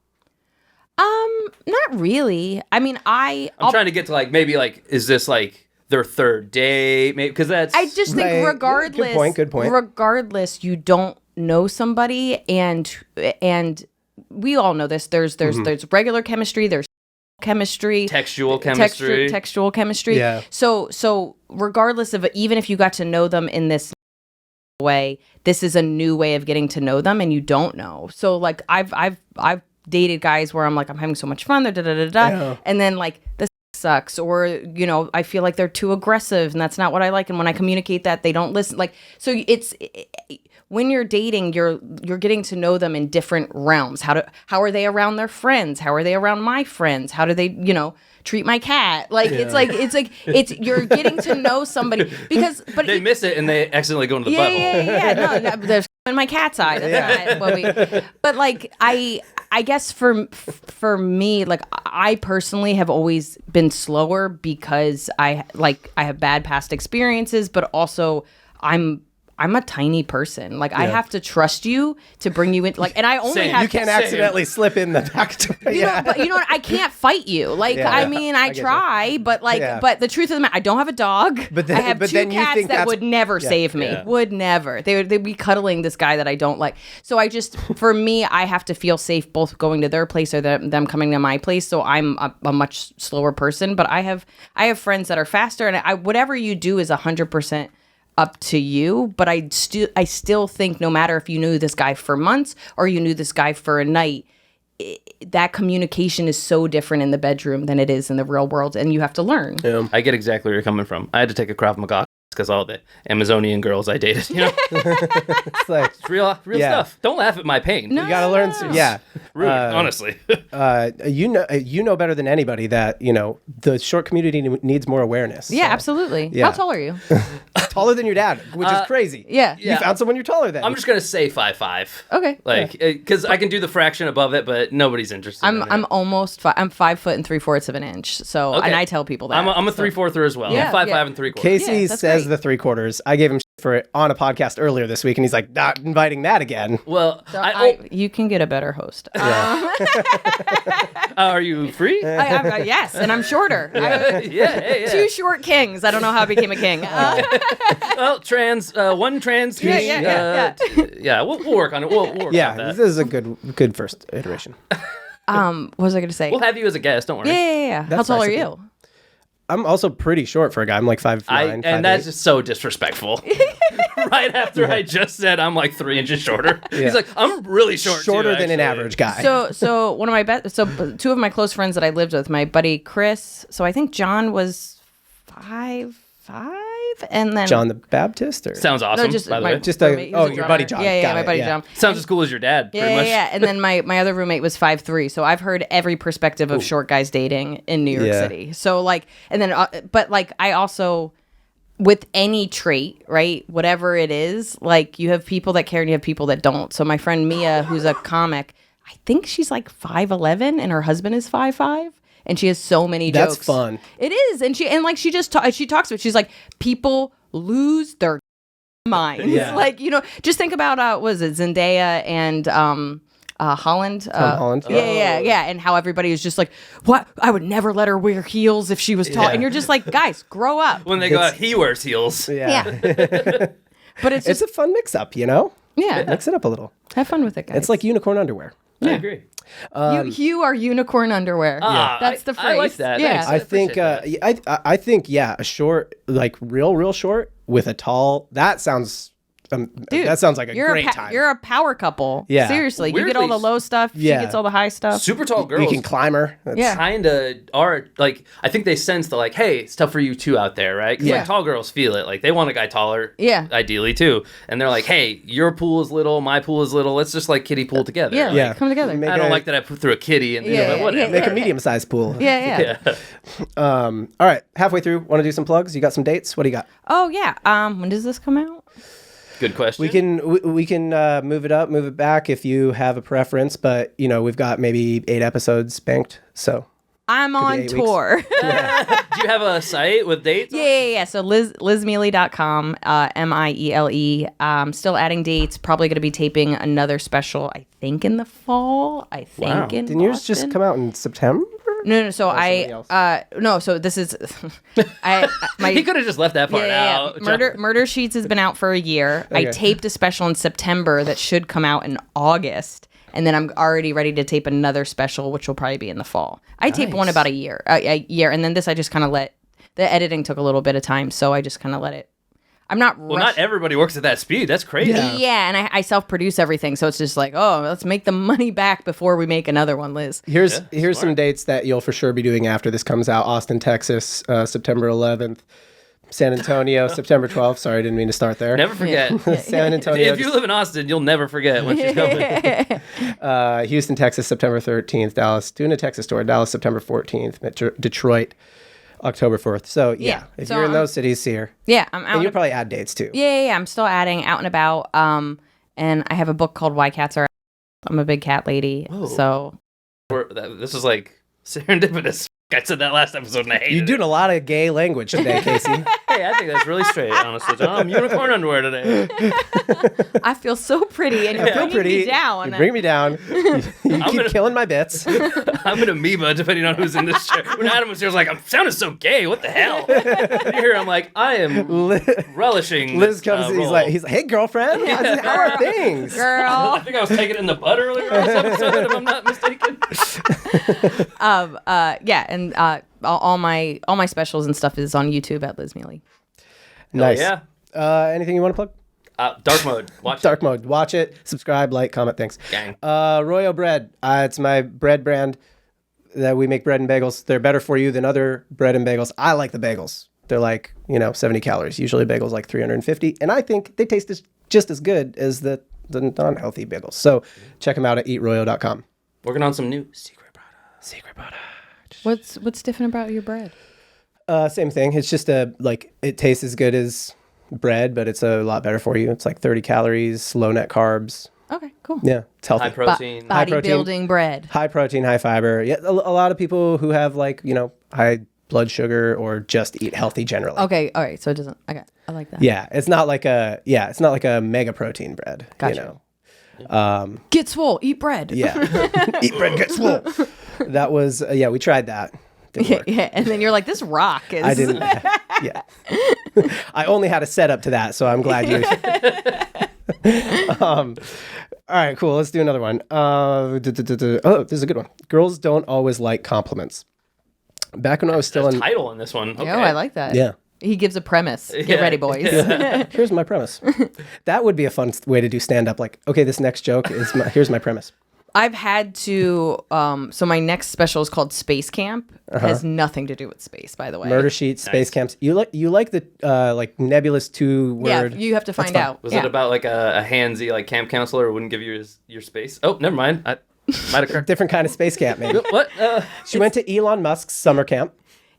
Not really. I mean, I'm trying to get to like, maybe like, is this like their third date? Maybe because that's. I just think regardless. Good point. Regardless, you don't know somebody, and we all know this. There's regular chemistry. There's chemistry, textual chemistry. Yeah. So regardless of, even if you got to know them in this way, this is a new way of getting to know them, and you don't know. So like I've dated guys where I'm like, I'm having so much fun, and then like this sucks, or you know, I feel like they're too aggressive and that's not what I like, and when I communicate that, they don't listen. Like, so when you're dating, you're getting to know them in different realms. How are they around their friends? How are they around my friends? How do they, you know, treat my cat? Like, it's you're getting to know somebody, but they miss it and they accidentally go into the butthole. No, there's in my cat's eye. That's not what we. But like I guess for me, like I personally have always been slower because I have bad past experiences, but also I'm a tiny person. Like I have to trust you to bring you in. Like, and I only Same. have You can't accidentally slip in the back door. but you know what? I can't fight you. Like, I mean, I get you. try, but but the truth of the matter, I don't have a dog. But then- I have but two then you cats think that that's- would never save me. Yeah. Would never. They'd be cuddling this guy that I don't like. So I just, for me, I have to feel safe both going to their place or them coming to my place. So I'm a much slower person. But I have friends that are faster, and whatever you do is 100% up to you, but I still think no matter if you knew this guy for months or you knew this guy for a night, that communication is so different in the bedroom than it is in the real world, and you have to learn. I get exactly where you're coming from. I had to take a Krav Maga because all the Amazonian girls I dated, It's like, it's real stuff. Don't laugh at my pain. No. you got to learn. Rude, honestly. You know better than anybody that the short community needs more awareness. Yeah, So, absolutely. yeah. How tall are you? taller than your dad, which is crazy. Yeah. You found someone you're taller than. I'm just gonna say 5'5". Okay. Like, because I can do the fraction above it, but nobody's interested. in it. I'm almost I'm 5 foot and 3/4 of an inch. So Okay. and I tell people that. I'm a 3/4 as well. Yeah, I'm 5'5" yeah. and 3/4. Casey Yeah, that's says great. the 3/4. I gave him shit for it on a podcast earlier this week, and he's like, not inviting that again. Well, So you can get a better host. are you free? Yes, and I'm shorter. Yeah. Two short kings. I don't know how I became a king. Well, one trans. Yeah. Yeah, we'll work on it. We'll work on Yeah, that. this is a good first iteration. What was I going to say? We'll have you as a guest. Don't worry. Yeah. How tall nice are of you? I'm also pretty short for a guy. I'm like 5'9", 5'8". And that's just so disrespectful. Right after I just said I'm like 3 inches shorter. He's like, I'm really short. shorter too, than an actually. average guy. So one of my two of my close friends that I lived with, my buddy Chris. So I think John was 5'5", and then John the Baptist, or Sounds awesome. just by the my way. Just a- roommate. He was oh, a your drummer. buddy John. Yeah, Got my it, buddy yeah. John. Sounds as cool as your dad. Pretty much. Yeah. And then my other roommate was 5'3", so I've heard every perspective of short guys dating in New York Yeah. City. So like, and then but like I also, with any trait, right, whatever it is, like you have people that care and you have people that don't. So my friend Mia, who's a comic, I think she's like 5'11", and her husband is 5'5". And she has so many That's jokes. fun. It is, and she just she talks about it. She's like, people lose their minds. Yeah. Like, just think about was it Zendaya and Holland? Tom Holland. Yeah. And how everybody is just like, what? I would never let her wear heels if she was tall. Yeah. And you're just like, guys, grow up. When they go out, he wears heels. Yeah. But it's It's just, a fun mix-up, yeah, Mix it up a little. have fun with it, guys. It's like unicorn underwear. I agree. you are unicorn underwear. That's the phrase. I like that. Yeah. Thanks. I think appreciate I think a short, like real short with a tall, that sounds Dude, that sounds like a you're great a time. You're a power couple. Yeah. Seriously. You get all the Weirdly, low stuff. yeah. She gets all the high stuff. Super tall you girls can climb her. Yeah. kind of are like, I think they sense the like, hey, it's tough for you too out there, right? 'Cause Yeah. like tall girls feel it. Like they want a guy taller, Yeah. ideally too. And they're like, hey, your pool is little, my pool is little. Let's just like kiddie pool together. Yeah. Like, Yeah. Come together. Make I don't a- like that I put through a kitty and Yeah, but whatever. Make a medium-sized pool. Yeah. Yeah. All right, halfway through. Want to do some plugs? You got some dates? What do you got? Oh yeah. When does this come out? Good question. We can move it up, move it back if you have a preference. But we've got maybe 8 episodes banked. So I'm on 8 weeks. tour. Do you have a site with dates? Yeah. So lizmiele.com, Miele. Still adding dates. Probably going to be taping another special, I think, in the fall. I think Wow. in didn't yours just Boston. come out in September? No. So somebody else. no. So this is, my. He could have just left that part Yeah. out. Murder Sheets has been out for a year. I Okay. taped a special in September that should come out in August. And then I'm already ready to tape another special, which will probably be in the fall. I tape one about a year. And then this I just kind of let, the editing took a little bit of time. So I just kind of let it. I'm not Well, not everybody works at that speed. That's crazy. Yeah, and I self-produce everything. So it's just like, oh, let's make the money back before we make another one, Liz. Here's smart. some dates that you'll for sure be doing after this comes out. Austin, Texas, September 11th. San Antonio, September 12th. Sorry, I didn't mean to start there. Never forget. San Antonio. If you live in Austin, you'll never forget when she's coming. Houston, Texas, September 13th. Dallas, doing a Texas tour. Dallas, September 14th. Detroit, October 4th. So, Yeah. if So you're in I'm- those cities, see her. Yeah, I'm out. And you'll probably add dates, too. Yeah. I'm still adding out and about. and I have a book called Why Cats Are. I'm a big cat lady, so This is like serendipitous. I said that last episode and I hated You're doing a lot of gay language today, Casey. Hey, I think that's really straight, honestly. I'm unicorn underwear today. I feel so pretty, and you're bringing me down. You bring me down. You keep killing my bits. I'm an amoeba, depending on who's in this chair. When Adam was here, I was like, I'm sounding so gay. What the hell? And here, I'm like, I am relishing. Liz this, comes. He's like, hey, girlfriend. How are things? Girl. I think I was taking it in the butt earlier in this episode, if I'm not mistaken. Yeah, and all my specials and stuff is on YouTube at Liz Miele. Nice. Yeah. Anything you want to plug? Dark Mode. Watch Dark Mode. Watch it. Subscribe, like, comment. Thanks. Gang. Royal Bread. It's my bread brand that we make bread and bagels. They're better for you than other bread and bagels. I like the bagels. They're like, 70 calories. Usually bagels like 350. And I think they taste just as good as the non-healthy bagels. So check them out at eatroyal.com. Working on some new secret product. What's different about your bread? Same thing. It's just it tastes as good as bread, but it's a lot better for you. It's like 30 calories, low net carbs. Okay, cool. Yeah, it's healthy. High protein. High protein. Bodybuilding bread. High protein, high fiber. Yeah, a lot of people who have high blood sugar or just eat healthy generally. Okay, all right. So it doesn't. Okay, I like that. Yeah, it's not like a mega protein bread. Gotcha. Get swole, eat bread. Yeah, eat bread, get swole. That was we tried that. Didn't work. Yeah, and then you're like, this rock is. I didn't. Yeah, I only had a setup to that, so I'm glad you. All right, cool. Let's do another one. Oh, this is a good one. Girls don't always like compliments. Back when I was still There's in. Title in this one. Okay. Oh, I like that. Yeah. He gives a premise. Get ready, boys. Here's my premise. That would be a fun way to do stand up. Like, okay, this next joke is here's my premise. I've had to. So my next special is called Space Camp. It has nothing to do with space, by the way. Murder sheets, space camps. You like the like nebulous 2-word. Yeah, you have to find out. Was it about like a handsy like camp counselor who wouldn't give you your space? Oh, never mind. I might have corrected. Different kind of space camp, maybe. What? She went to Elon Musk's summer camp.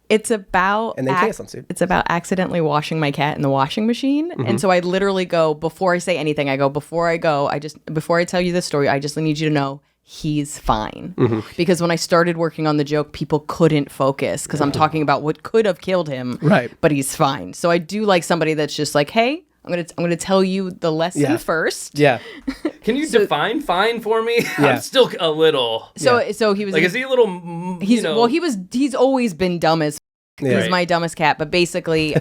It's about and then chaos ensued. It's about accidentally washing my cat in the washing machine. And so I literally go, before I say anything, before I tell you this story, I just need you to know he's fine. Because when I started working on the joke, people couldn't focus because I'm talking about what could have killed him. Right. But he's fine. So I do like somebody that's just like, hey, I'm gonna tell you the lesson first. Yeah. Can you define fine for me? Yeah. I'm still a little. So he was like, is he a little? He's always been dumb as. Yeah. He's my dumbest cat, but basically,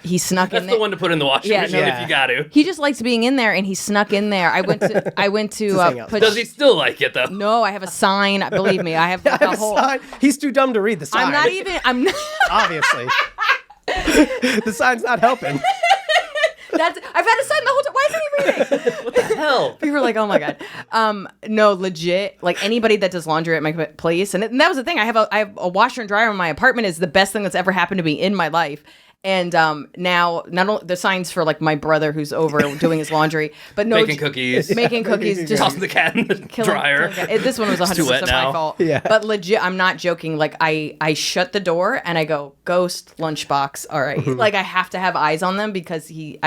he snuck in there. That's the one to put in the washing machine if you got to. He just likes being in there, and he snuck in there. I went to. Does he still like it though? No, I have a sign. Believe me, I have, a whole sign. He's too dumb to read the sign. I'm not. Obviously. The sign's not helping. I've had a sign the whole time. Why isn't he reading? What the hell? People are like, oh my god. No, legit. Like anybody that does laundry at my place, and that was the thing. I have a washer and dryer in my apartment. Is the best thing that's ever happened to me in my life. And now, not only the signs for like my brother who's over doing his laundry, but no making cookies, just tossing the cat in the dryer. This one was 100% my fault. Yeah. But legit, I'm not joking. Like I shut the door and I go, ghost lunchbox. All right, like I have to have eyes on them because it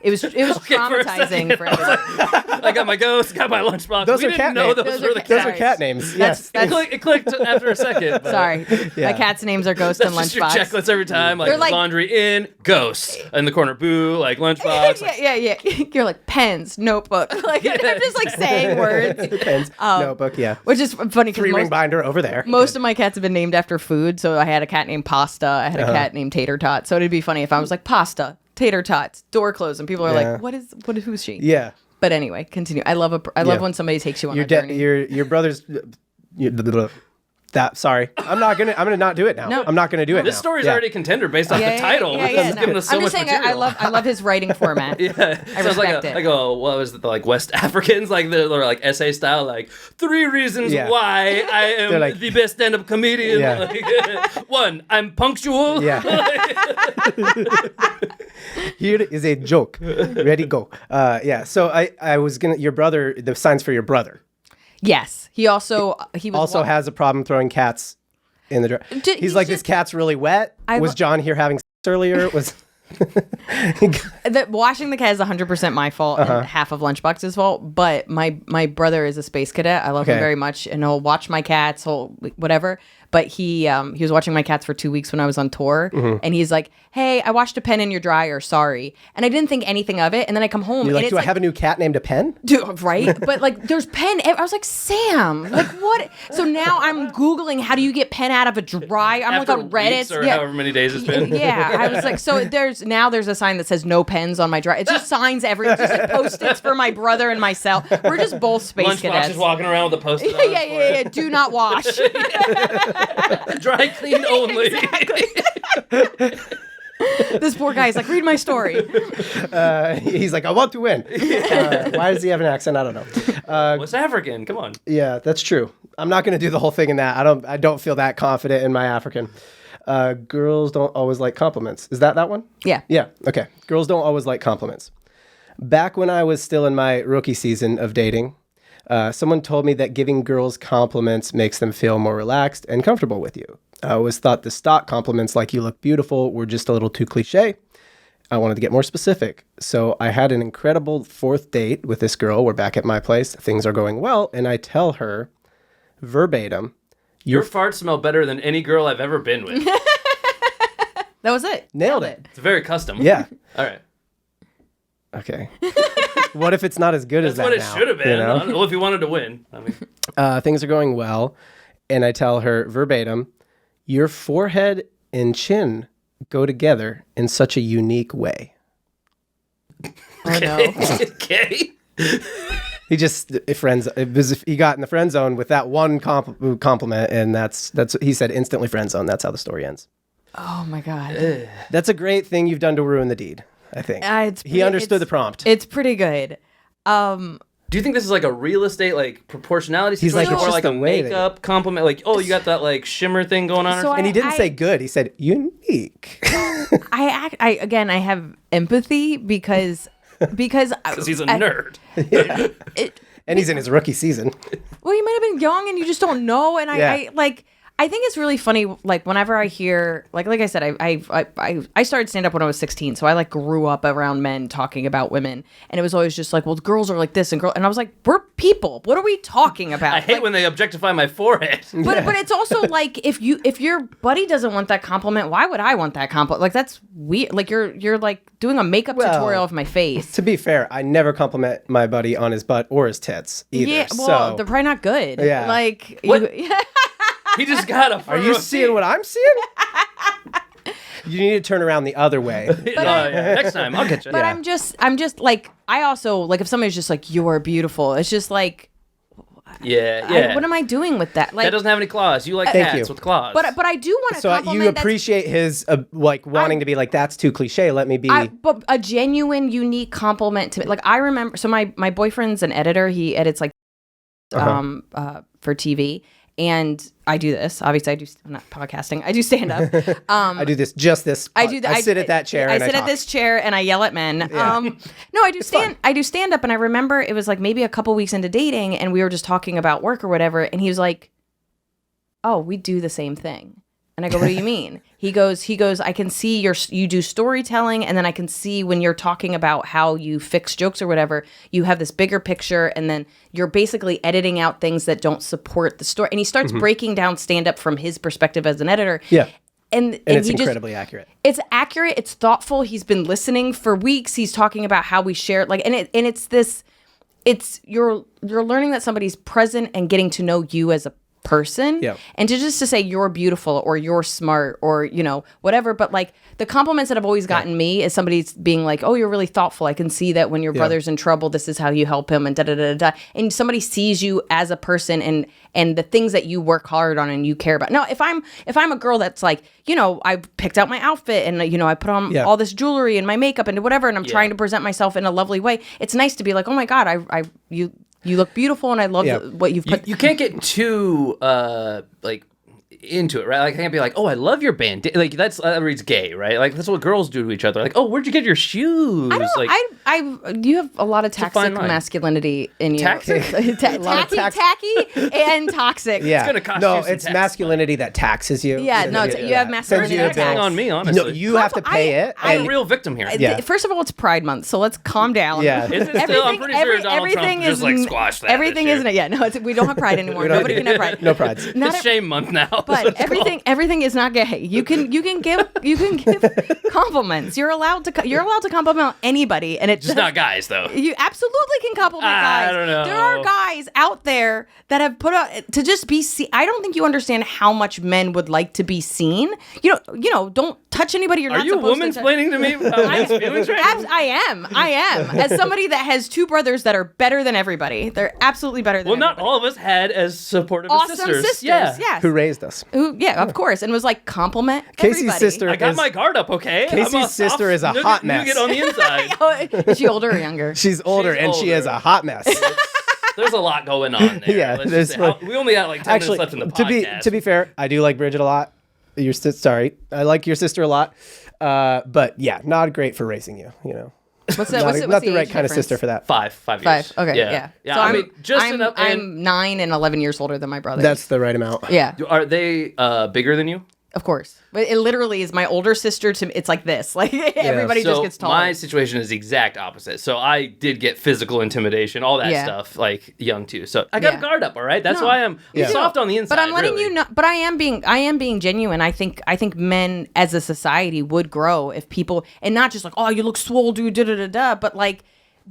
was traumatizing for everybody. I got my ghost, got my lunchbox. Those are cat names. Those are cat names. Yes. It clicked after a second. Sorry, my cat's names are ghost and That's lunchbox. just your checklist every time. Like laundry in, ghost in the corner, boo, like lunchbox. Yeah. You're like pens, notebook. Like they're just like saying words. Pens, notebook, yeah. Which is funny because 3-ring binder over there. Most of my cats have been named after food. So I had a cat named Pasta. I had a cat named Tater Tot. So it'd be funny if I was like pasta, tater tots, door closed, and people are like, who's she? Yeah. But anyway, continue. I love when somebody takes you on a journey. Your brother's. Sorry, I'm gonna not do it now. No. I'm not gonna do it. This story's already a contender based on the title. Yeah, Giving us so I'm much just saying, material. I love his writing format. I respect it. Like what was it? Like West Africans, like they're like essay style, like 3 reasons why I am like, the best stand-up comedian. Yeah. Like, 1, I'm punctual. Yeah. Here is a joke. Ready, go. Yeah. So I was gonna. Your brother. The signs for your brother. Yes, he was has a problem throwing cats in the dryer. He's like, this cat's really wet. Was John here having sex earlier? Washing the cat is 100% my fault and half of Lunchbox's fault. But my brother is a space cadet. I love him very much, and he'll watch my cats, he'll whatever. But he was watching my cats for 2 weeks when I was on tour, and he's like, "Hey, I washed a pen in your dryer. Sorry." And I didn't think anything of it. And then I come home. You're like, and do I have a new cat named a Pen? Dude, right? But like, there's pen. I was like, Sam, like what? So now I'm Googling how do you get pen out of a dryer. I'm After like on Reddit. weeks or however many days it's been. Yeah, I was like, so there's a sign that says no pens on my dryer. It's just signs it's just like Post-its for my brother and myself. We're just both space Lunchbox cadets. is walking around with a Post-it. Yeah. Do not wash. Dry clean only. Exactly. This poor guy's like, read my story. He's like, I want to win. Why does he have an accent? I don't know. West African, come on. Yeah, that's true. I'm not going to do the whole thing in that. I don't feel that confident in my African. Girls don't always like compliments. Is that one? Yeah. Yeah. Okay. Girls don't always like compliments. Back when I was still in my rookie season of dating, someone told me that giving girls compliments makes them feel more relaxed and comfortable with you. I always thought the stock compliments like you look beautiful were just a little too cliche. I wanted to get more specific. So I had an incredible fourth date with this girl. We're back at my place. Things are going well. And I tell her verbatim, Your farts smell better than any girl I've ever been with. That was it. Nailed it. It's very custom. Yeah. All right. Okay. What if it's not as good as That's that what it now, should have been. you know? Well, if you wanted to win. I mean, Things are going well. And I tell her verbatim, your forehead and chin go together in such a unique way. Oh no. Okay. He just he got in the friend zone with that one compliment, and that's he said instantly friend zone. That's how the story ends. Oh my god. That's a great thing you've done to ruin the deed, I think. He understood the prompt. It's pretty good. Do you think this is like a real estate like proportionality He's like, situation, it's or just like a the way that- makeup compliment? Like, oh, you got that like shimmer thing going on. So or And he didn't say good. He said unique. I have empathy because because he's a nerd. And he's in his rookie season. Well, you might have been young and you just don't know. And Yeah. I think it's really funny. Like whenever I hear, like I said, I started stand up when I was 16, so I like grew up around men talking about women, and it was always just like, well, girls are like this, and I was like, we're people. What are we talking about? I hate when they objectify my forehead. But it's also like if your buddy doesn't want that compliment, why would I want that compliment? Like that's weird. Like you're like doing a makeup tutorial of my face. To be fair, I never compliment my buddy on his butt or his tits either. Yeah, well, so they're probably not good. Yeah. Like What? He just got a. are you seeing what I'm seeing? You need to turn around the other way. Yeah, next time I'll get you. But I'm just like, I also like if somebody's just like, you're beautiful. It's just like, yeah. what am I doing with that? Like That doesn't have any claws. You like Thank cats you. with claws. But I do want to So compliment. you appreciate his like wanting to be like, that's too cliche. Let me be. But a genuine, unique compliment to me. Like I remember, so my boyfriend's an editor. He edits like for TV. And I do this. Obviously, I'm not podcasting. I do stand up. I do this. I sit at that chair. I and sit I at talk. this chair and I yell at men. Yeah. No, I do stand up, and I remember it was like maybe a couple weeks into dating, and we were just talking about work or whatever, and he was like, "Oh, we do the same thing." And I go, "What do you mean?" He goes, I can see you do storytelling, and then I can see when you're talking about how you fix jokes or whatever, you have this bigger picture, and then you're basically editing out things that don't support the story. And he starts breaking down stand-up from his perspective as an editor. Yeah. And it's he incredibly accurate. It's accurate. It's thoughtful. He's been listening for weeks. He's talking about how we share, you're learning that somebody's present and getting to know you as a person. Yeah. And to say you're beautiful or you're smart or whatever, but like the compliments that have always gotten me is somebody's being like, oh, you're really thoughtful. I can see that when your brother's in trouble, this is how you help him, and da da da da. And somebody sees you as a person and the things that you work hard on and you care about. Now, if I'm a girl that's like, I picked out my outfit and I put on all this jewelry and my makeup and whatever, and I'm trying to present myself in a lovely way, it's nice to be like, oh my God, you look beautiful, and I love what you've put. You can't get too into it, right? Like I can't be like, oh, I love your band. Like that reads gay, right? Like that's what girls do to each other. Like, oh, where'd you get your shoes? I don't know. Like, You have a lot of toxic fine line. masculinity in you. Toxic? Tacky and toxic. Yeah. It's gonna cost no, you some it's tax masculinity that taxes you. Yeah, no, you have masculinity Sends you a that bill. Hang tax. on me, honestly. No, you have to pay it. I'm and a real victim here. Yeah. First of all, it's Pride Month, so let's calm down. Yeah. Is it still? I'm pretty sure Donald Trump just like squashed that. Everything this isn't year. it? Yeah, no, we don't have Pride anymore. Nobody can have Pride. No prides. Not It's a- shame month now. But everything is not gay. You can give compliments. You're allowed to compliment anybody, and it's just not guys though. You absolutely can compliment guys. I don't know. There are guys out there that have put out to just be seen. I don't think you understand how much men would like to be seen. You know, don't touch anybody you're Are not you supposed to. woman-splaining to me about men's feelings right now? I am. As somebody that has two brothers that are better than everybody. They're absolutely better than Well, not everybody. all of us had as supportive Awesome sisters. yes. Who raised us? Yeah, of course. And was like compliment Casey's everybody. sister I got is, my guard up, okay? Casey's I'm a sister is a nougat- hot mess. nougat on the inside. Oh, is she older or younger? She's older She's and she is older. a hot mess. There's a lot going on there. Yeah, Let's there's just say. We only got like 10 Actually, minutes left in the podcast. to be fair, I do like Bridget a lot. I like your sister a lot. But yeah, not great for raising you, you know. What's Not the the right age kind of difference? sister for that. 5 years. Okay, yeah. Yeah, So I mean, just I'm, enough. And I'm 9 and 11 years older than my brother. That's the right amount. yeah, are they bigger than you? of course. But it literally is my older sister to it's like this. Like everybody just gets taller. My situation is the exact opposite. So I did get physical intimidation, all that Yeah. stuff, like young too. So I got Yeah. a guard up, all right? That's No. why I'm Yeah. soft on the inside. But I'm letting really. you know. But I am being genuine. I think men as a society would grow if people and not just like, oh, you look swole, dude, da da da da. But like,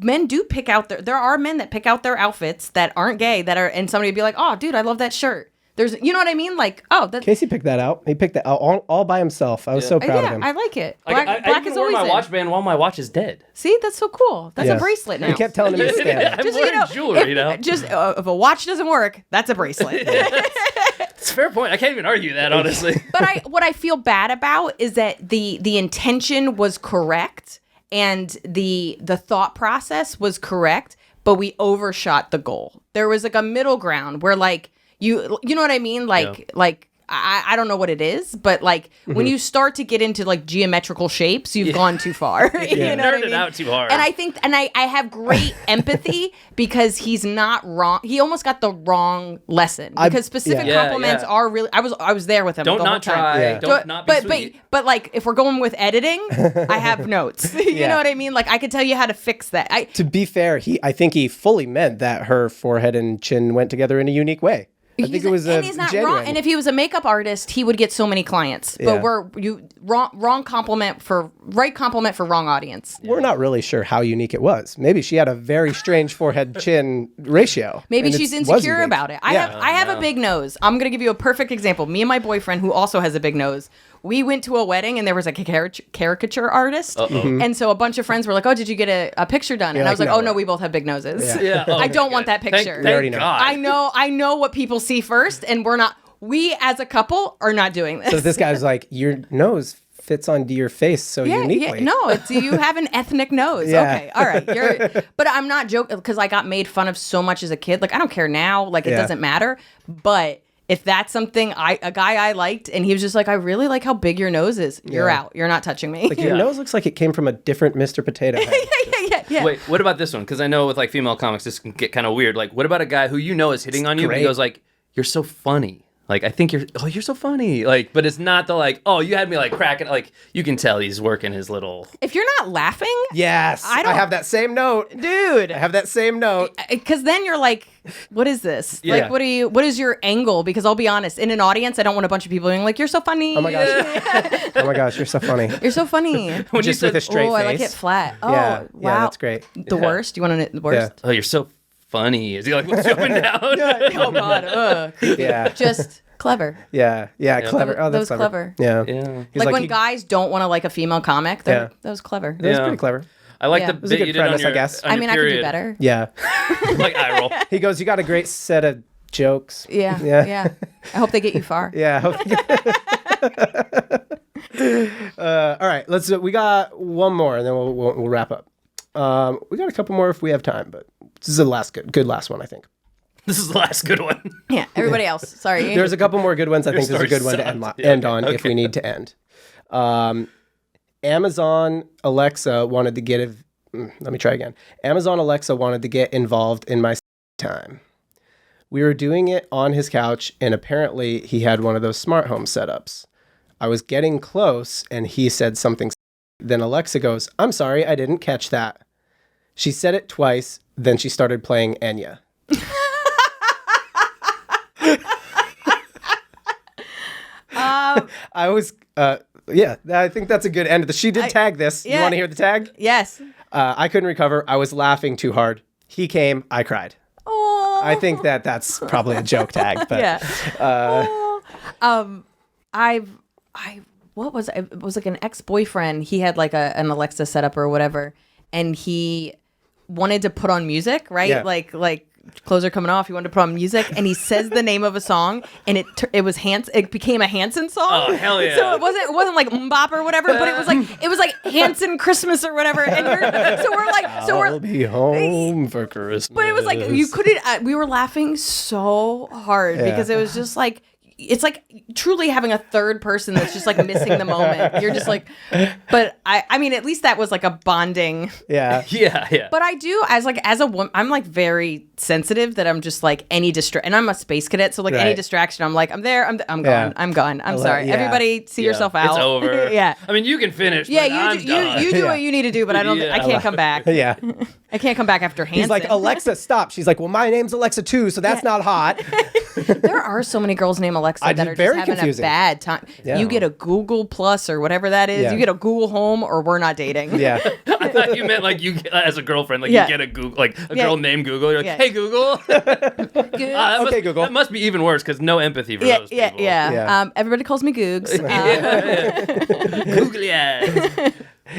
men do pick out there are men that pick out their outfits that aren't gay that are, and somebody would be like, oh, dude, I love that shirt. There's, you know what I mean? Like, oh, that's Casey picked that out. He picked that out all by himself. I was so proud of yeah, him. I like it. I Black even is wore always my in. watch band while my watch is dead. See, that's so cool. That's Yeah. a bracelet now. He kept telling him to stand. I'm Just so wearing you know, jewelry, you know? Just if a watch doesn't work, that's a bracelet. It's a fair point. I can't even argue that, honestly. But what I feel bad about is that the intention was correct and the thought process was correct, but we overshot the goal. There was like a middle ground where like you know what I mean? Like I don't know what it is, but like when you start to get into like geometrical shapes, you've gone too far. You know what I Nerded mean? out too hard. And I think, and I have great empathy because he's not wrong. He almost got the wrong lesson because specific Yeah, compliments yeah. are really. I was there with him. Don't the whole not time. try. Yeah. Don't not be but sweet. but like if we're going with editing, I have notes. You Yeah. know what I mean? Like I could tell you how to fix that. To be fair, I think he fully meant that her forehead and chin went together in a unique way. I think it was and he's not genuine. wrong. And if he was a makeup artist, he would get so many clients. But Yeah. wrong compliment for wrong audience. We're not really sure how unique it was. Maybe she had a very strange forehead chin ratio. Maybe and she's was insecure unique. about it. I Yeah. have a big nose. I'm gonna give you a perfect example. Me and my boyfriend, who also has a big nose, we went to a wedding and there was like a caricature artist, and so a bunch of friends were like, "Oh, did you get a picture done?" And I was like, no. "Oh no, we both have big noses. Yeah. Oh, I don't okay, want that good. picture. Thank already know. God. I know what people see first, and we're not. We as a couple are not doing this. So this guy's like, your nose fits onto your face so uniquely. no, it's you have an ethnic nose. Yeah. Okay, all right. But I'm not joking because I got made fun of so much as a kid. Like I don't care now. Like it Yeah. doesn't matter. But if that's something a guy I liked, and he was just like, I really like how big your nose is. You're Yeah. out. You're not touching me. Like your nose looks like it came from a different Mr. Potato Head. yeah. Wait, what about this one? Because I know with like female comics, this can get kind of weird. Like, what about a guy who you know is hitting on you, but he great. goes like, "You're so funny." Like, I think you're so funny. Like, but it's not the like, oh, you had me like cracking. Like, you can tell he's working his little. If you're not laughing, Yes. I don't- have that same note. dude. I have that same note. Because then you're like, what is this? Yeah. Like, what is your angle? Because I'll be honest, in an audience, I don't want a bunch of people being like, you're so funny. Oh my gosh. Oh my gosh, you're so funny. You're so funny. When Just you with a said, straight Oh, face. I like it flat. Oh, Yeah, wow. yeah, that's great. The worst? You want to know the worst? "Oh, you're so funny." Is he like jumping down? Oh, God. Ugh. Yeah. Just clever. Yeah. Clever. Oh, That that's was clever. clever. Yeah. Yeah. He's Like when you- guys don't want to like a female comic, Yeah. that was clever. That was Yeah. pretty clever. I like Yeah. the It was a bit good you did on premise, I your, guess. on I your mean, I could do period. better. Yeah. Like eye roll. He goes, you got a great set of jokes. Yeah. Yeah. Yeah. I hope they get you far. Yeah. All right. We got one more and then we'll wrap up. We got a couple more if we have time, but this is the last good last one, I think. This is the last good one. Yeah, everybody else. Sorry. There's a couple more good ones. I think there's a good story one to sucked. end Yeah, on okay. if we need to end. Amazon Alexa wanted to get... let me try again. Amazon Alexa wanted to get involved in my time. We were doing it on his couch, and apparently he had one of those smart home setups. I was getting close, and he said something. Then Alexa goes, "I'm sorry, I didn't catch that." She said it twice, then she started playing Enya. I was, yeah, I think that's a good end. She did tag this. You yeah. want to hear the tag? Yes. I couldn't recover. I was laughing too hard. He came, I cried. Oh. I think that's probably a joke tag, but yeah. What was it? It was like an ex-boyfriend. He had like an Alexa setup or whatever, and he wanted to put on music, right? Yeah. Like clothes are coming off. He wanted to put on music, and he says the name of a song, and it became a Hanson song. Oh, hell yeah. So it wasn't like Mbop or whatever, but it was like Hanson Christmas or whatever. And I'll be home for Christmas. but it was like you couldn't. We were laughing so hard because it was just like. It's like truly having a third person that's just like missing the moment. You're just like, but I mean, at least that was like a bonding. Yeah. Yeah. But I do as a woman, I'm like very sensitive that I'm just like any and I'm a space cadet. So like any Right. distraction, I'm like, I'm there. I'm gone. Yeah. I'm gone. I'm sorry. yeah. Everybody see yourself out. It's over. Yeah. I mean, you can finish. Yeah. but I'm done. You do what you need to do, but I don't, Yeah. I can't come back. Yeah. I can't come back after Hanson. He's like, Alexa, stop. She's like, well, my name's Alexa too, so that's not hot. There are so many girls named Alexa that are very just having confusing. a bad time. Yeah. You get a Google Plus or whatever that is. Yeah. You get a Google Home or we're not dating. Yeah. I thought you meant like you as a girlfriend, like Yeah. you get a Google, like a Yeah. girl named Google. You're like, Yeah. hey Google. Okay, Google. That must be even worse because no empathy for Yeah, those people. Yeah. Everybody calls me Googs. Googly eyes.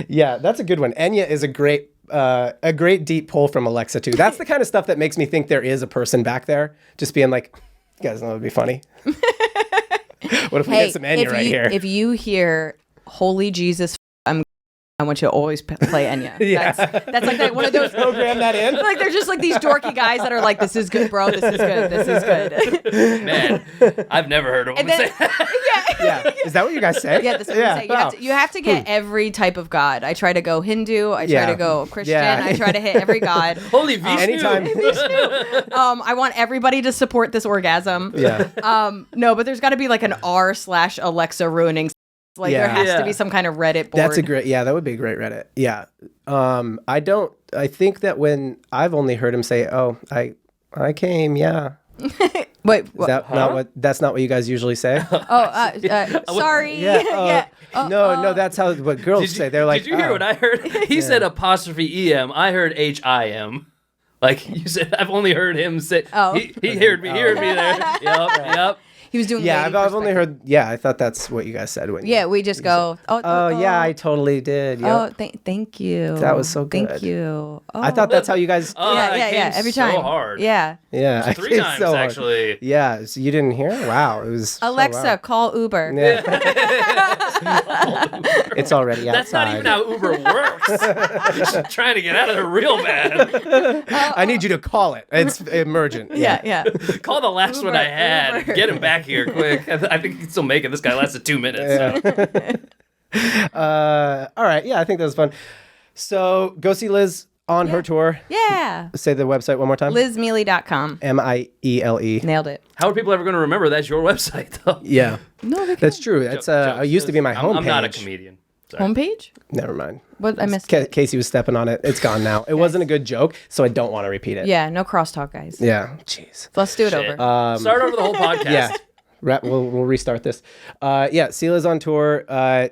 Yeah, that's a good one. Enya is a great deep pull from Alexa too. That's the kind of stuff that makes me think there is a person back there just being like, you guys know it would be funny. What if we get some Enya right here? If you hear "Holy Jesus," I want you to always play Enya. Yeah. That's like one of those. Program that in. Like they're just like these dorky guys that are like, "This is good, bro. This is good. This is good." Man, I've never heard a woman then- say that. Yeah. Is that what you guys say? Yeah, that's what I'm saying. You have to get every type of God. I try to go Hindu. I try to go Christian. Yeah. I try to hit every God. Holy Vishnu. Anytime. I want everybody to support this orgasm. Yeah. No, but there's got to be like an r/Alexa ruining. Like Yeah. there has Yeah. to be some kind of Reddit board. That's that would be a great Reddit. Yeah. I think that when I've only heard him say, "Oh, I came, yeah." Wait, Is that's not what you guys usually say? sorry. Yeah. No, that's what girls say. They're like, did you hear "Oh." what I heard? He said apostrophe em. I heard HIM. Like you said, I've only heard him say. Oh. He heard me. He heard me there. Yep. He was doing. Yeah, lady I've only perspective. heard. Yeah, I thought that's what you guys said when. Yeah, we just go. Oh yeah, I totally did. Yep. Oh, thank you. That was so good. Thank you. Oh. I thought that's how you guys. Oh, Yeah, I yeah, came yeah. Every time. So hard. Yeah. Yeah, I 3 came times so hard. actually. Yeah, so you didn't hear? Wow, it was. so Alexa, loud. call Uber. Yeah. It's already outside. That's not even how Uber works. She's trying to get out of there real bad. I need you to call it. It's emergent. Yeah. Call the last Uber, one I had. Uber. Get him back here quick. I think he can still make it. This guy lasted 2 minutes. All right. Yeah, I think that was fun. So go see Liz on her tour. Yeah. Say the website one more time. LizMiele.com. Miele. Nailed it. How are people ever going to remember that's your website, though? Yeah, No, they that's true. That's it used to be my homepage. I'm not a comedian. Sorry. Homepage? Never mind. What I missed? Casey was stepping on it. It's gone now. It wasn't a good joke, so I don't want to repeat it. Yeah, no crosstalk, guys. Yeah. Jeez. Let's do it Shit. over. Start over the whole podcast. Yeah. We'll restart this. Yeah, Sela's on tour.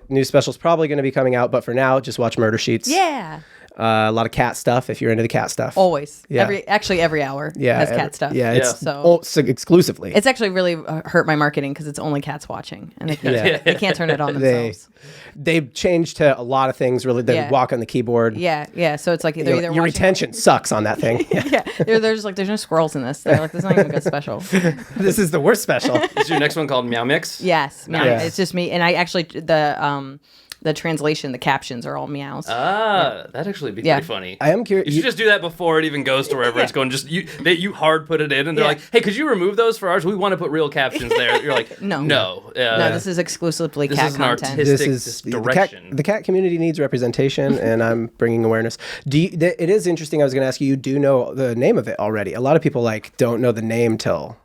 New special's probably going to be coming out, but for now, just watch Murder Sheets. Yeah. A lot of cat stuff if you're into the cat stuff. Always. Yeah. every hour has cat stuff. Yeah, it's So exclusively. it's actually really hurt my marketing because it's only cats watching and they can't turn it on themselves. They've changed to a lot of things. Really, they Yeah. walk on the keyboard. Yeah. So it's like they're either Your watching- retention sucks on that thing. Yeah, there's no squirrels in this. They're like, this is not even a good special. This is the worst special. Is your next one called Meow Mix? Yes, Nice. it's just me, and I actually the translation, the captions are all meows. That'd actually be pretty funny. I am curious. You should just do that before it even goes to wherever it's going. Just you hard put it in, and they're like, "Hey, could you remove those for ours? We want to put real captions there." You're like, No. no, This is exclusively this cat is an content. artistic direction. The cat community needs representation, and I'm bringing awareness. It is interesting. I was going to ask you. You do know the name of it already. A lot of people don't know the name till.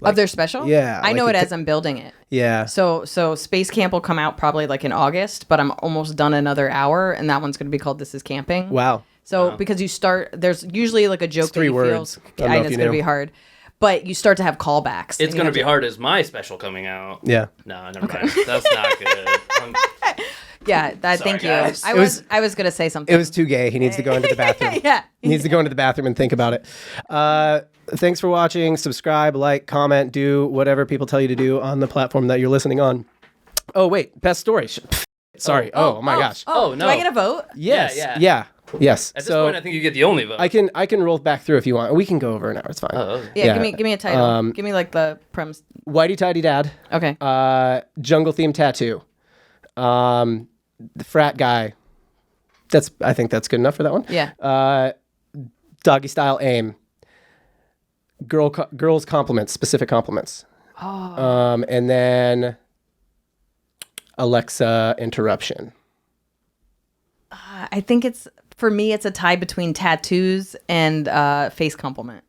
Of their special? Yeah. I know it as I'm building it. Yeah. So Space Camp will come out probably like in August, but I'm almost done another hour, and that one's going to be called This Is Camping. Wow. So because you start, there's usually like a joke It's 3 that you words. feel. I know it's going to be hard, but you start to have callbacks. It's going to be hard as my special coming out. Yeah. No, never mind. That's not good. Yeah, thank you. guys. I was going to say something. It was too gay. He needs to go into the bathroom. Yeah. He needs to go into the bathroom and think about it. Thanks for watching. Subscribe, like, comment, do whatever people tell you to do on the platform that you're listening on. Oh, wait. Best story. Sorry. Oh my gosh. Oh, no. Do I get a vote? Yes. Yeah. Yes. At this point, I think you get the only vote. I can roll back through if you want. We can go over an hour. It's fine. Oh, okay. Yeah, give me a title. Give me like the premise. Whitey Tighty Dad. Okay. Jungle themed tattoo. The Frat Guy. I think that's good enough for that one. Yeah. Doggy style aim. Girls compliments, specific compliments. Oh. And then Alexa interruption. I think for me, it's a tie between tattoos and face compliment.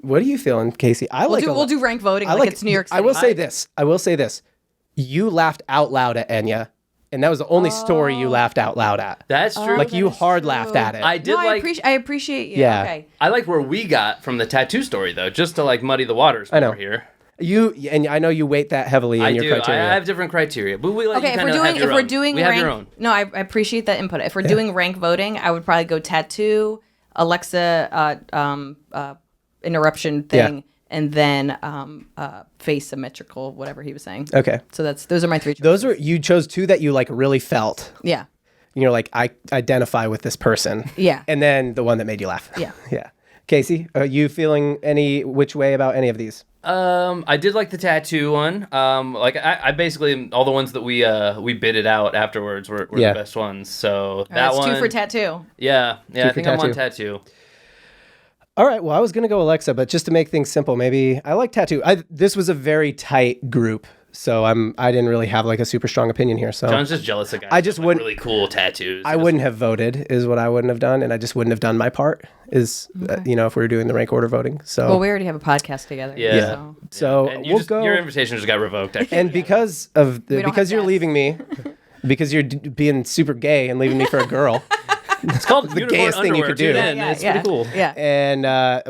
What are you feeling, Casey? We'll do rank voting like it's New York City. I will say this. You laughed out loud at Enya, and that was the only story you laughed out loud at. That's true. Like you hard laughed at it. I appreciate you. Yeah. Okay. I like where we got from the tattoo story though, just to like muddy the waters I know. over here. And I know you weight that heavily in your criteria. I have different criteria, but we let you If kind of have your we're own. doing we rank, have your own. No, I appreciate that input. If we're doing rank voting, I would probably go tattoo, Alexa, interruption thing, and then face symmetrical, whatever he was saying. Okay. So those are my 3 choices. You chose 2 that you like really felt. Yeah. You're like, I identify with this person. Yeah. And then the one that made you laugh. Yeah. Yeah. Casey, are you feeling which way about any of these? I did like the tattoo one. I basically all the ones that we bidded out afterwards were the best ones. So that one. 2 for tattoo. Yeah. I think I'm on tattoo. tattoo. All right. Well, I was gonna go Alexa, but just to make things simple, maybe I like tattoo. This was a very tight group, so I didn't really have like a super strong opinion here. So John's just jealous of guys. I just with, wouldn't- really cool tattoos. I wouldn't have voted, is what I wouldn't have done, and I just wouldn't have done my part. If we were doing the rank order voting. So Well, we already have a podcast together. Yeah. So And we'll go. Your invitation just got revoked. Actually. And because of don't because have you're guests. leaving me, because you're being super gay and leaving me for a girl. It's called the gayest thing you could do. Tune in. It's pretty cool. Yeah. And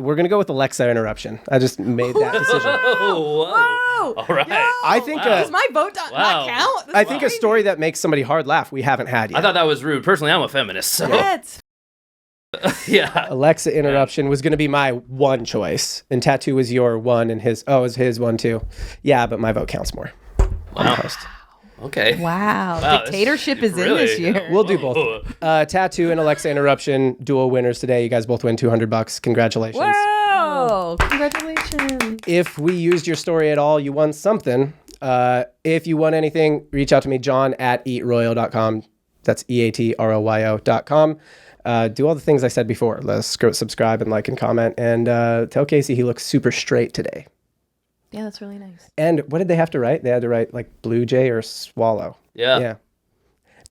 we're gonna go with Alexa interruption. I just made that decision. Oh, whoa. Whoa. All right. I think Does my vote not Wow. count? This I is think a crazy. story that makes somebody hard laugh we haven't had yet. I thought that was rude. Personally, I'm a feminist, so That's yeah. Alexa interruption was gonna be my one choice, and tattoo was your one, and his it was his one too. Yeah, but my vote counts more. Wow. Okay. wow. Wow, Dictatorship is in really- this year. We'll do both. Tattoo and Alexa interruption dual winners today. You guys both win $200. Congratulations. Whoa! Congratulations. If we used your story at all, you won something. If you won anything, reach out to me, john@eatroyal.com. That's EATROYO.com. Do all the things I said before. Let's subscribe and like and comment. And tell Casey he looks super straight today. Yeah, that's really nice. And what did they have to write? They had to write like blue jay or swallow. Yeah. Yeah.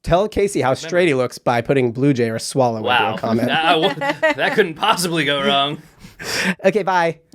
Tell Casey how straight he looks by putting blue jay or swallow into Wow. a comment. That couldn't possibly go wrong. Okay, bye.